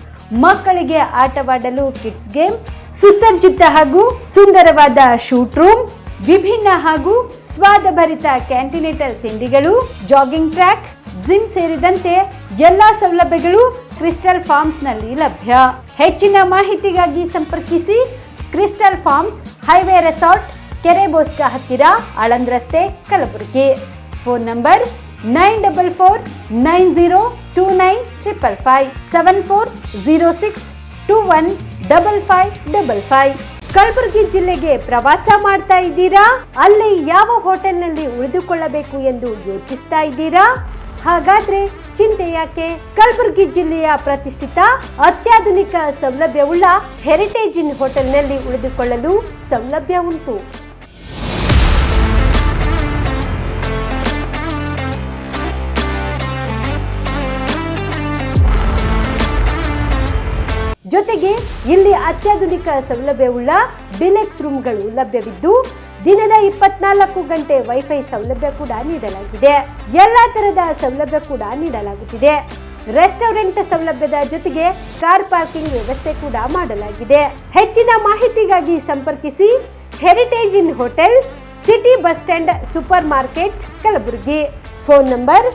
ಮಕ್ಕಳಿಗೆ ಆಟವಾಡಲು ಕಿಡ್ಸ್ ಗೇಮ್, ಸುಸಜ್ಜಿತ ಹಾಗೂ ಸುಂದರವಾದ ಶೂಟ್ ರೂಮ್, ವಿಭಿನ್ನ ಹಾಗೂ ಸ್ವಾದಭರಿತ ಕ್ಯಾಂಟಿನೇಟರ್ ತಿಂಡಿಗಳು, ಜಾಗಿಂಗ್ ಟ್ರ್ಯಾಕ್, ಜಿಮ್ ಸೇರಿದಂತೆ ಎಲ್ಲ ಸೌಲಭ್ಯಗಳು ಕ್ರಿಸ್ಟಲ್ ಫಾರ್ಮ್ಸ್ ನಲ್ಲಿ ಲಭ್ಯ. ಹೆಚ್ಚಿನ ಮಾಹಿತಿಗಾಗಿ ಸಂಪರ್ಕಿಸಿ ಕ್ರಿಸ್ಟಲ್ ಫಾರ್ಮ್ಸ್ ಹೈವೇ ರೆಸಾರ್ಟ್, ಕೆರೆ ಬೋಸ್ಕ ಹತ್ತಿರ, ಆಳಂದ್ ರಸ್ತೆ, ಕಲಬುರಗಿ. Phone number 9490295555 7406215555. ಕಲಬುರಗಿ ಜಿಲ್ಲೆಗೆ ಪ್ರವಾಸ ಮಾಡ್ತಾ ಇದ್ದೀರಾ? ಅಲ್ಲಿ ಯಾವ ಹೋಟೆಲ್ನಲ್ಲಿ ಉಳಿದುಕೊಳ್ಳಬೇಕು ಎಂದು ಯೋಚಿಸ್ತಾ ಇದ್ದೀರಾ? ಹಾಗಾದ್ರೆ ಚಿಂತೆ ಯಾಕೆ? ಕಲಬುರಗಿ ಜಿಲ್ಲೆಯ ಪ್ರತಿಷ್ಠಿತ ಅತ್ಯಾಧುನಿಕ ಸೌಲಭ್ಯವುಳ್ಳ ಹೆರಿಟೇಜ್ ಇನ್ ಹೋಟೆಲ್ನಲ್ಲಿ ಉಳಿದುಕೊಳ್ಳಲು ಸೌಲಭ್ಯ ಉಂಟು. ಜೊತೆಗೆ ಇಲ್ಲಿ ಅತ್ಯಾಧುನಿಕ ಸೌಲಭ್ಯವುಳ್ಳ ಡಿಲೆಕ್ಸ್ ರೂಮ್ಗಳು ಲಭ್ಯವಿದ್ದು ದಿನದ 24 ಗಂಟೆ ವೈಫೈ ಸೌಲಭ್ಯ ಕೂಡ ನೀಡಲಾಗಿದೆ. ಎಲ್ಲಾ ತರಹದ ಸೌಲಭ್ಯ ಕೂಡ ನೀಡಲಾಗುತ್ತಿದೆ. ರೆಸ್ಟೋರೆಂಟ್ ಸೌಲಭ್ಯದ ಜೊತೆಗೆ ಕಾರ್ ಪಾರ್ಕಿಂಗ್ ವ್ಯವಸ್ಥೆ ಕೂಡ ಮಾಡಲಾಗಿದೆ. ಹೆಚ್ಚಿನ ಮಾಹಿತಿಗಾಗಿ ಸಂಪರ್ಕಿಸಿ heritage inn hotel, city bus stand, super market, Kalaburagi. Phone number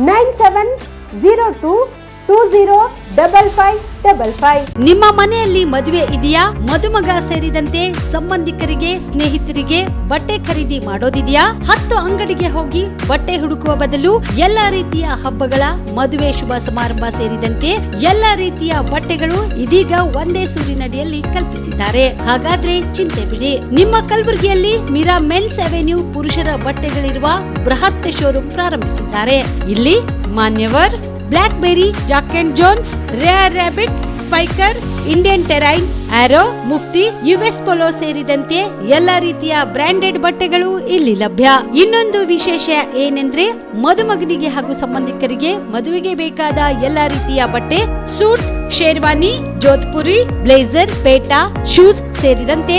9702205555. ನಿಮ್ಮ ಮನೆಯಲ್ಲಿ ಮದುವೆ ಇದೆಯಾ? ಮದುಮಗ ಸೇರಿದಂತೆ ಸಂಬಂಧಿಕರಿಗೆ, ಸ್ನೇಹಿತರಿಗೆ ಬಟ್ಟೆ ಖರೀದಿ ಮಾಡೋದಿದೆಯಾ? 10 ಅಂಗಡಿಗೆ ಹೋಗಿ ಬಟ್ಟೆ ಹುಡುಕುವ ಬದಲು ಎಲ್ಲ ರೀತಿಯ ಹಬ್ಬಗಳ, ಮದುವೆ, ಶುಭ ಸಮಾರಂಭ ಸೇರಿದಂತೆ ಎಲ್ಲ ರೀತಿಯ ಬಟ್ಟೆಗಳು ಇದೀಗ ಒಂದೇ ಸೂರಿನಡಿಯಲ್ಲಿ ಕಲ್ಪಿಸಿದ್ದಾರೆ. ಹಾಗಾದ್ರೆ ಚಿಂತೆ ಬಿಡಿ. ನಿಮ್ಮ ಕಲಬುರಗಿಯಲ್ಲಿ ಮೀರಾ ಮೆನ್ಸ್ ಅವೆನ್ಯೂ ಪುರುಷರ ಬಟ್ಟೆಗಳಿರುವ ಬೃಹತ್ ಶೋರೂಮ್ ಪ್ರಾರಂಭಿಸಿದ್ದಾರೆ. ಇಲ್ಲಿ Manyavar, block berry, Jack and Jones, Rare Rabbit, Spykar, Indian Terrain, Arrow, Mufti, US Polo ಸೇರಿದಂತೆ ಎಲ್ಲ ರೀತಿಯ ಬ್ರಾಂಡೆಡ್ ಬಟ್ಟೆಗಳು ಇಲ್ಲಿ ಲಭ್ಯ. ಇನ್ನೊಂದು ವಿಶೇಷ ಏನೆಂದ್ರೆ ಮದುಮಗನಿಗೆ ಹಾಗೂ ಸಂಬಂಧಿಕರಿಗೆ ಮದುವೆಗೆ ಬೇಕಾದ ಎಲ್ಲ ರೀತಿಯ ಬಟ್ಟೆ, ಸೂಟ್, ಶೇರ್ವಾನಿ, ಜೋಧ್ಪುರಿ, ಬ್ಲೇಸರ್, ಪೇಟಾ, ಶೂಸ್ ಸೇರಿದಂತೆ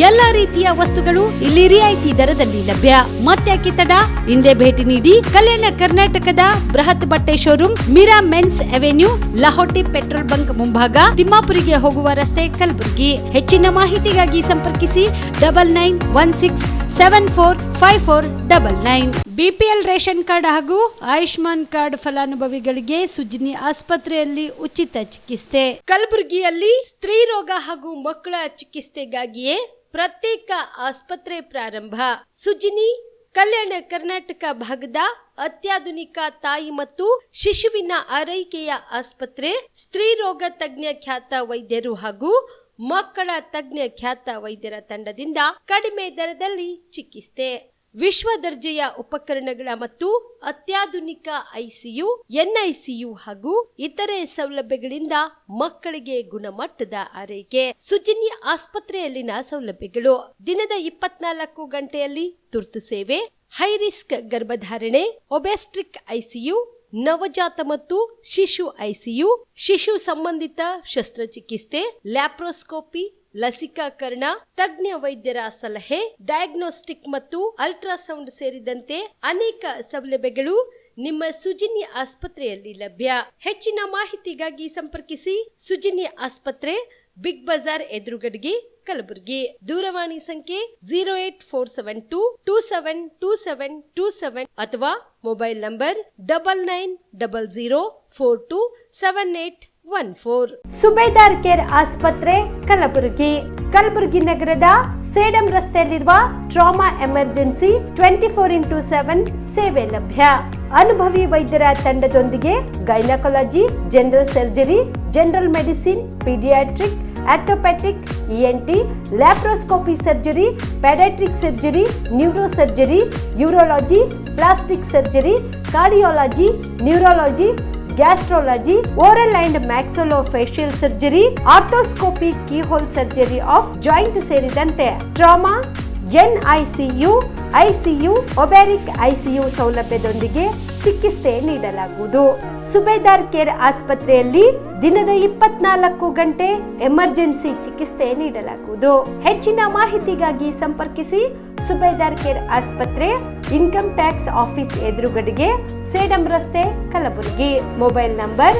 ಎಲ್ಲಾ ರೀತಿಯ ವಸ್ತುಗಳು ಇಲ್ಲಿ ರಿಯಾಯಿತಿ ದರದಲ್ಲಿ ಲಭ್ಯ. ಮತ್ತ್ಯಾಕೆ ತಡ? ಹಿಂದೆ ಭೇಟಿ ನೀಡಿ. ಕಲ್ಯಾಣ ಕರ್ನಾಟಕದ ಬೃಹತ್ ಬಟ್ಟೆ showroom, Meera men's avenue, Lahoti petrol bunk ಮುಂಭಾಗ, ತಿಮ್ಮಾಪುರಿಗೆ ಹೋಗುವ ರಸ್ತೆ, ಕಲಬುರಗಿ. ಹೆಚ್ಚಿನ ಮಾಹಿತಿಗಾಗಿ ಸಂಪರ್ಕಿಸಿ 9916745499. ಬಿಪಿಎಲ್ ರೇಷನ್ ಕಾರ್ಡ್ ಹಾಗೂ ಆಯುಷ್ಮಾನ್ ಕಾರ್ಡ್ ಫಲಾನುಭವಿಗಳಿಗೆ ಸುಜ್ನಿ ಆಸ್ಪತ್ರೆಯಲ್ಲಿ ಉಚಿತ ಚಿಕಿತ್ಸೆ. ಕಲಬುರಗಿಯಲ್ಲಿ ಸ್ತ್ರೀ ರೋಗ ಹಾಗೂ ಮಕ್ಕಳ ಚಿಕಿತ್ಸೆಗಾಗಿಯೇ ಪ್ರತ್ಯೇಕ ಆಸ್ಪತ್ರೆ ಪ್ರಾರಂಭ. ಸುಜ್ನಿ ಕಲ್ಯಾಣ ಕರ್ನಾಟಕ ಭಾಗದ ಅತ್ಯಾಧುನಿಕ ತಾಯಿ ಮತ್ತು ಶಿಶುವಿನ ಆರೈಕೆಯ ಆಸ್ಪತ್ರೆ. ಸ್ತ್ರೀ ರೋಗ ತಜ್ಞ ಖ್ಯಾತ ವೈದ್ಯರು ಹಾಗೂ ಮಕ್ಕಳ ತಜ್ಞ ಖ್ಯಾತ ವೈದ್ಯರ ತಂಡದಿಂದ ಕಡಿಮೆ ದರದಲ್ಲಿ ಚಿಕಿತ್ಸೆ. ವಿಶ್ವ ದರ್ಜೆಯ ಉಪಕರಣಗಳ ಮತ್ತು ಅತ್ಯಾಧುನಿಕ ಐಸಿಯು, ಎನ್ಐಸಿಯು ಹಾಗೂ ಇತರೆ ಸೌಲಭ್ಯಗಳಿಂದ ಮಕ್ಕಳಿಗೆ ಗುಣಮಟ್ಟದ ಆರೈಕೆ. ಸುಜ್ನಿ ಆಸ್ಪತ್ರೆಯಲ್ಲಿನ ಸೌಲಭ್ಯಗಳು: ದಿನದ 24 ಗಂಟೆಯಲ್ಲಿ ತುರ್ತು ಸೇವೆ, ಹೈ ರಿಸ್ಕ್ ಗರ್ಭಧಾರಣೆ, ಒಬೆಸ್ಟ್ರಿಕ್ ಐಸಿಯು, ನವಜಾತ ಮತ್ತು ಶಿಶು ಐಸಿಯು, ಶಿಶು ಸಂಬಂಧಿತ ಶಸ್ತ್ರಚಿಕಿತ್ಸೆ, ಲ್ಯಾಪ್ರೋಸ್ಕೋಪಿ, ಲಸಿಕಾಕರಣ, ತಜ್ಞ ವೈದ್ಯರ ಸಲಹೆ, ಡಯಾಗ್ನೋಸ್ಟಿಕ್ ಮತ್ತು ಅಲ್ಟ್ರಾಸೌಂಡ್ ಸೇರಿದಂತೆ ಅನೇಕ ಸೌಲಭ್ಯಗಳು ನಿಮ್ಮ ಸುಜ್ನಿ ಆಸ್ಪತ್ರೆಯಲ್ಲಿ ಲಭ್ಯ. ಹೆಚ್ಚಿನ ಮಾಹಿತಿಗಾಗಿ ಸಂಪರ್ಕಿಸಿ ಸುಜ್ನಿ ಆಸ್ಪತ್ರೆ, ಬಿಗ್ ಬಜಾರ್ ಎದುರುಗಡೆಗೆ, ಕಲಬುರಗಿ. ದೂರವಾಣಿ ಸಂಖ್ಯೆ 08472272727 ಅಥವಾ ಮೊಬೈಲ್ ನಂಬರ್ 9900427814. ಸುಬೇದಾರ್ ಕೇರ್ ಆಸ್ಪತ್ರೆ, ಕಲಬುರಗಿ. ಕಲಬುರಗಿ ನಗರದ ಸೇಡಂ ರಸ್ತೆಯಲ್ಲಿರುವ ಟ್ರಾಮಾ ಎಮರ್ಜೆನ್ಸಿ 24x7 ಸೇವೆ ಲಭ್ಯ. ಅನುಭವಿ ವೈದ್ಯರ ತಂಡದೊಂದಿಗೆ gynaecology, general surgery, general medicine, paediatric, orthopaedic, ENT, laparoscopy surgery, paediatric surgery, neuro surgery, urology, plastic surgery, cardiology, neurology, gastrology, oral and maxillofacial surgery, arthroscopy, keyhole surgery of joint ಸೇರಿದಂತೆ trauma, NICU, ICU, obstetric ICU ಸೌಲಭ್ಯದೊಂದಿಗೆ ಚಿಕಿತ್ಸೆ ನೀಡಲಾಗುವುದು. ಸುಬೇದಾರ್ ಕೇರ್ ಆಸ್ಪತ್ರೆಯಲ್ಲಿ ದಿನದ 24 ಗಂಟೆ ಎಮರ್ಜೆನ್ಸಿ ಚಿಕಿತ್ಸೆ ನೀಡಲಾಗುವುದು. ಹೆಚ್ಚಿನ ಮಾಹಿತಿಗಾಗಿ ಸಂಪರ್ಕಿಸಿ ಸುಬೇದಾರ್ ಕೇರ್ ಆಸ್ಪತ್ರೆ, ಇನ್ಕಮ್ ಟ್ಯಾಕ್ಸ್ ಆಫೀಸ್ ಎದುರುಗಡೆಗೆ, ಸೇಡಂ ರಸ್ತೆ, Kalaburagi. Mobile number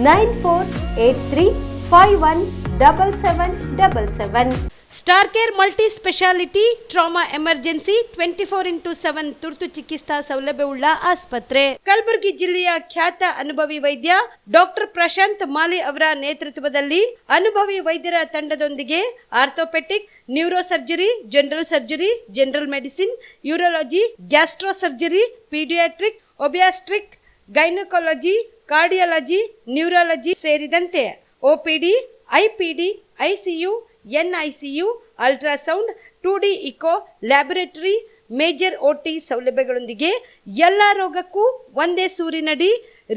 9483517777. Star care multi speciality trauma emergency 24x7 ತುರ್ತು ಚಿಕಿತ್ಸಾ ಸೌಲಭ್ಯವುಳ್ಳ ಆಸ್ಪತ್ರೆ. ಕಲಬುರಗಿ ಜಿಲ್ಲೆಯ ಖ್ಯಾತ ಅನುಭವಿ ವೈದ್ಯ ಡಾಕ್ಟರ್ ಪ್ರಶಾಂತ್ ಮಾಲಿ ಅವರ ನೇತೃತ್ವದಲ್ಲಿ ಅನುಭವಿ ವೈದ್ಯರ ತಂಡದೊಂದಿಗೆ orthopaedic, neuro surgery, general surgery, general medicine, urology, gastro surgery, paediatric, obstetric, gynaecology, cardiology, neurology ಸೇರಿದಂತೆ OPD, IPD, ICU, NICU, ultrasound, 2D echo, laboratory, major OT ಸೌಲಭ್ಯಗಳೊಂದಿಗೆ ಎಲ್ಲ ರೋಗಕ್ಕೂ ಒಂದೇ ಸೂರಿನಡಿ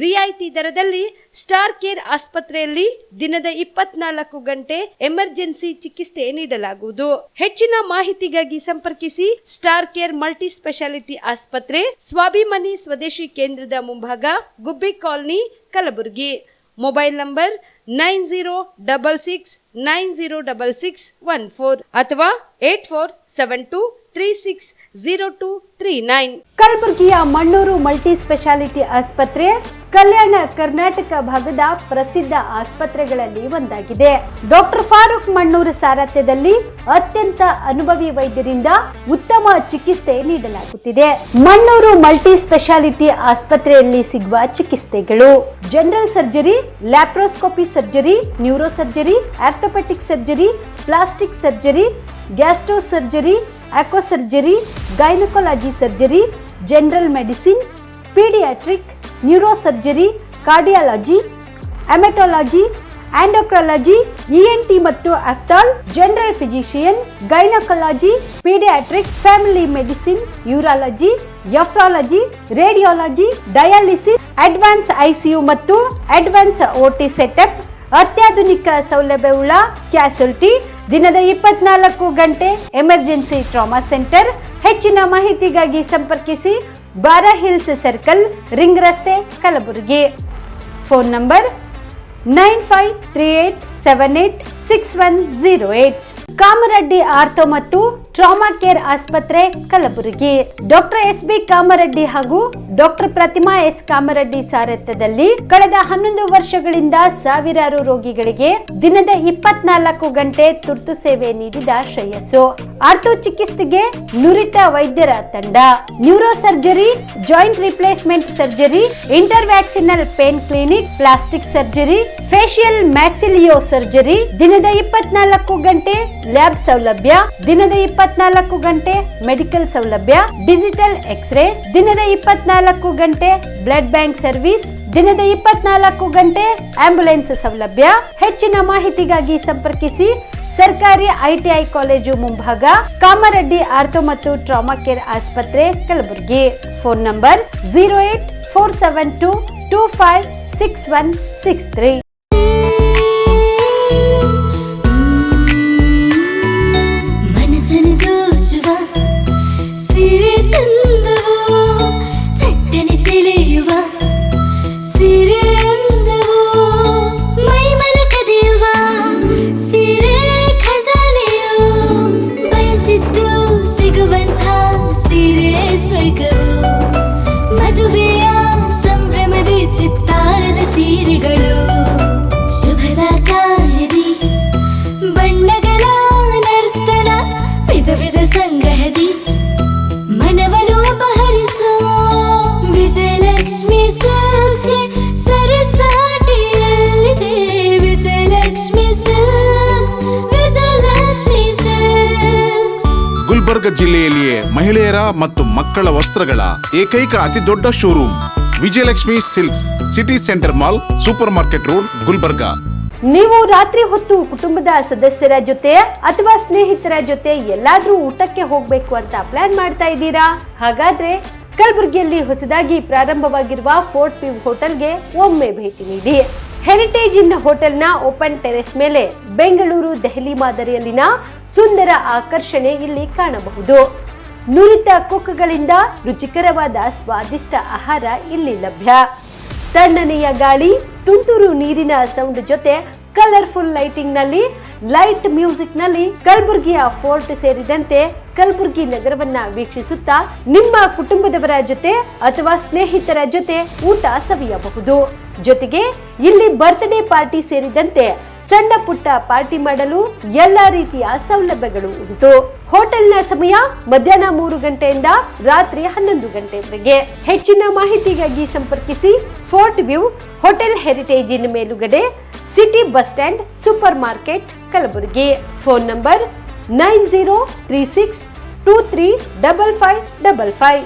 ರಿಯಾಯಿತಿ ದರದಲ್ಲಿ ಸ್ಟಾರ್ ಕೇರ್ ಆಸ್ಪತ್ರೆಯಲ್ಲಿ ದಿನದ 24 ಗಂಟೆ ಎಮರ್ಜೆನ್ಸಿ ಚಿಕಿತ್ಸೆ ನೀಡಲಾಗುವುದು. ಹೆಚ್ಚಿನ ಮಾಹಿತಿಗಾಗಿ ಸಂಪರ್ಕಿಸಿ ಸ್ಟಾರ್ ಕೇರ್ ಮಲ್ಟಿ ಸ್ಪೆಷಾಲಿಟಿ ಆಸ್ಪತ್ರೆ, ಸ್ವಾಭಿಮಾನಿ ಸ್ವದೇಶಿ ಕೇಂದ್ರದ ಮುಂಭಾಗ, ಗುಬ್ಬಿ ಕಾಲನಿ, ಕಲಬುರಗಿ. ಮೊಬೈಲ್ ನಂಬರ್ 9066906614 ಅಥವಾ 8472360239. ಕಲಬುರಗಿಯ ಮಣ್ಣೂರು ಮಲ್ಟಿ ಸ್ಪೆಷಾಲಿಟಿ ಆಸ್ಪತ್ರೆ ಕಲ್ಯಾಣ ಕರ್ನಾಟಕ ಭಾಗದ ಪ್ರಸಿದ್ಧ ಆಸ್ಪತ್ರೆಗಳಲ್ಲಿ ಒಂದಾಗಿದೆ. ಡಾಕ್ಟರ್ ಫಾರೂಕ್ ಮಣ್ಣೂರು ಸಾರಥ್ಯದಲ್ಲಿ ಅತ್ಯಂತ ಅನುಭವಿ ವೈದ್ಯರಿಂದ ಉತ್ತಮ ಚಿಕಿತ್ಸೆ ನೀಡಲಾಗುತ್ತಿದೆ. ಮಣ್ಣೂರು ಮಲ್ಟಿ ಸ್ಪೆಷಾಲಿಟಿ ಆಸ್ಪತ್ರೆಯಲ್ಲಿ ಸಿಗುವ ಚಿಕಿತ್ಸೆಗಳು: general surgery, laparoscopy surgery, neuro surgery, orthopaedic surgery, plastic surgery, gastro surgery, onco surgery, gynaecology surgery, general medicine, paediatric, neuro surgery, cardiology, haematology, endocrinology, ENT ಮತ್ತು ophthal, general physician, gynaecology, paediatric, family medicine, urology, nephrology, radiology, dialysis, advance ICU ಮತ್ತು ಅಡ್ವಾನ್ಸ್ ಓಟಿ ಸೆಟಪ್, ಅತ್ಯಾಧುನಿಕ ಸೌಲಭ್ಯವುಳ್ಳ ಕ್ಯಾಸುಲಿಟಿ, ದಿನದ 24 ಗಂಟೆ ಎಮರ್ಜೆನ್ಸಿ ಟ್ರಾಮಾ ಸೆಂಟರ್. ಹೆಚ್ಚಿನ ಮಾಹಿತಿಗಾಗಿ ಸಂಪರ್ಕಿಸಿ ಬಾರಾ ಹಿಲ್ಸ್ ಸರ್ಕಲ್, ರಿಂಗ್ ರಸ್ತೆ, Kalaburagi. Phone number 9538 786108. Kamareddy ortho ಮತ್ತು ಟ್ರಾಮಾ ಕೇರ್ ಆಸ್ಪತ್ರೆ ಕಲಬುರಗಿ. ಡಾಕ್ಟರ್ SB ಕಾಮರೆಡ್ಡಿ ಹಾಗೂ ಡಾಕ್ಟರ್ ಪ್ರತಿಮಾ S ಕಾಮರೆಡ್ಡಿ ಸಾರಥ್ಯದಲ್ಲಿ ಕಳೆದ 11 ವರ್ಷಗಳಿಂದ ಸಾವಿರಾರು ರೋಗಿಗಳಿಗೆ ದಿನದ 24 ಗಂಟೆ ತುರ್ತು ಸೇವೆ ನೀಡಿದ ಶ್ರೇಯಸ್ಸು. ಆರ್ಥೋ ಚಿಕಿತ್ಸೆಗೆ ನುರಿತ ವೈದ್ಯರ ತಂಡ, neuro surgery, joint replacement surgery, ಇಂಟರ್ವ್ಯಾಕ್ಸಿನಲ್ pain clinic, plastic surgery, facial maxillo surgery, ದಿನದ 24 ಗಂಟೆ ಲ್ಯಾಬ್ ಸೌಲಭ್ಯ, ದಿನದ 24 ಗಂಟೆ ಮೆಡಿಕಲ್ ಸೌಲಭ್ಯ, ಡಿಜಿಟಲ್ ಎಕ್ಸ್ರೇ, ದಿನದ 24 ಗಂಟೆ ಬ್ಲಡ್ ಬ್ಯಾಂಕ್ ಸರ್ವಿಸ್, ದಿನದ 24 ಗಂಟೆ ಆಂಬ್ಯುಲೆನ್ಸ್ ಸೌಲಭ್ಯ. ಹೆಚ್ಚಿನ ಮಾಹಿತಿಗಾಗಿ ಸಂಪರ್ಕಿಸಿ ಸರ್ಕಾರಿ ITI ಕಾಲೇಜು ಮುಂಭಾಗ, ಕಾಮರೆಡ್ಡಿ ಆರ್ಥೋ ಮತ್ತು ಟ್ರಾಮಾ ಕೇರ್ ಆಸ್ಪತ್ರೆ ಕಲಬುರಗಿ. Phone number 08472256163. ಮದುವೆಯ ಸಂಭ್ರಮದಿ ಚಿತ್ತಾರದ ಸೀರೆಗಳು, ಶುಭದ ಕಾರ್ಯದಿ ಬಣ್ಣಗಳ ನರ್ತನ, ವಿಧ ವಿಧ ಸಂಗ್ರಹದಿ ಮನವನ್ನು ಅಪಹರಿಸೋ ವಿಜಯಲಕ್ಷ್ಮಿ ಸಿಲ್ಕ್ಸ್ಗೆ ಸರಸಾಟಿಯಲ್ಲಿದೆ. Vijayalakshmi Silks, Vijayalakshmi Silks. ಗುಲ್ಬರ್ಗ ಜಿಲ್ಲೆಯಲ್ಲಿಯೇ ಮಹಿಳೆಯರ ಮತ್ತು ಮಕ್ಕಳ ವಸ್ತ್ರಗಳ ಏಕೈಕ ಅತಿ ದೊಡ್ಡ showroom Vijayalakshmi Silks, city centre mall, super market road, Gulbarga. ನೀವು ರಾತ್ರಿ ಹೊತ್ತು ಕುಟುಂಬದ ಸದಸ್ಯರ ಜೊತೆ ಅಥವಾ ಸ್ನೇಹಿತರ ಜೊತೆ ಎಲ್ಲಾದ್ರೂ ಊಟಕ್ಕೆ ಹೋಗ್ಬೇಕು ಅಂತ ಪ್ಲಾನ್ ಮಾಡ್ತಾ ಇದ್ದೀರಾ? ಹಾಗಾದ್ರೆ ಕಲಬುರಗಿಯಲ್ಲಿ ಹೊಸದಾಗಿ ಪ್ರಾರಂಭವಾಗಿರುವ ಫೋರ್ಟ್ ವ್ಯೂ ಹೋಟೆಲ್ಗೆ ಒಮ್ಮೆ ಭೇಟಿ ನೀಡಿ. ಹೆರಿಟೇಜ್ ಇನ್ ಹೋಟೆಲ್ನ ಓಪನ್ ಟೆರೆಸ್ ಮೇಲೆ ಬೆಂಗಳೂರು ದೆಹಲಿ ಮಾದರಿಯಲ್ಲಿನ ಸುಂದರ ಆಕರ್ಷಣೆ ಇಲ್ಲಿ ಕಾಣಬಹುದು. ನುರಿತ ಕುಕ್ಗಳಿಂದ ರುಚಿಕರವಾದ ಸ್ವಾದಿಷ್ಟ ಆಹಾರ ಇಲ್ಲಿ ಲಭ್ಯ. ತಣ್ಣನೆಯ ಗಾಳಿ, ತುಂತುರು ನೀರಿನ ಸೌಂಡ್ ಜೊತೆ ಕಲರ್ಫುಲ್ ಲೈಟಿಂಗ್ ನಲ್ಲಿ, ಲೈಟ್ ಮ್ಯೂಸಿಕ್ ನಲ್ಲಿ ಕಲಬುರಗಿಯ ಫೋರ್ಟ್ ಸೇರಿದಂತೆ ಕಲಬುರಗಿ ನಗರವನ್ನ ವೀಕ್ಷಿಸುತ್ತಾ ನಿಮ್ಮ ಕುಟುಂಬದವರ ಜೊತೆ ಅಥವಾ ಸ್ನೇಹಿತರ ಜೊತೆ ಊಟ ಸವಿಯಬಹುದು. ಜೊತೆಗೆ ಇಲ್ಲಿ ಬರ್ತ್ಡೇ ಪಾರ್ಟಿ ಸೇರಿದಂತೆ ಸಣ್ಣ ಪುಟ್ಟ ಪಾರ್ಟಿ ಮಾಡಲು ಎಲ್ಲಾ ರೀತಿಯ ಸೌಲಭ್ಯಗಳು ಉಂಟು. ಹೋಟೆಲ್ನ ಸಮಯ ಮಧ್ಯಾಹ್ನ 3 ಗಂಟೆಯಿಂದ ರಾತ್ರಿ 11 ಗಂಟೆವರೆಗೆ. ಹೆಚ್ಚಿನ ಮಾಹಿತಿಗಾಗಿ ಸಂಪರ್ಕಿಸಿ ಫೋರ್ಟ್ ವ್ಯೂ ಹೋಟೆಲ್, ಹೆರಿಟೇಜ್ ಇನ್ ಮೇಲುಗಡೆ, city bus stand, super market, Kalaburagi. Phone number 9036235555.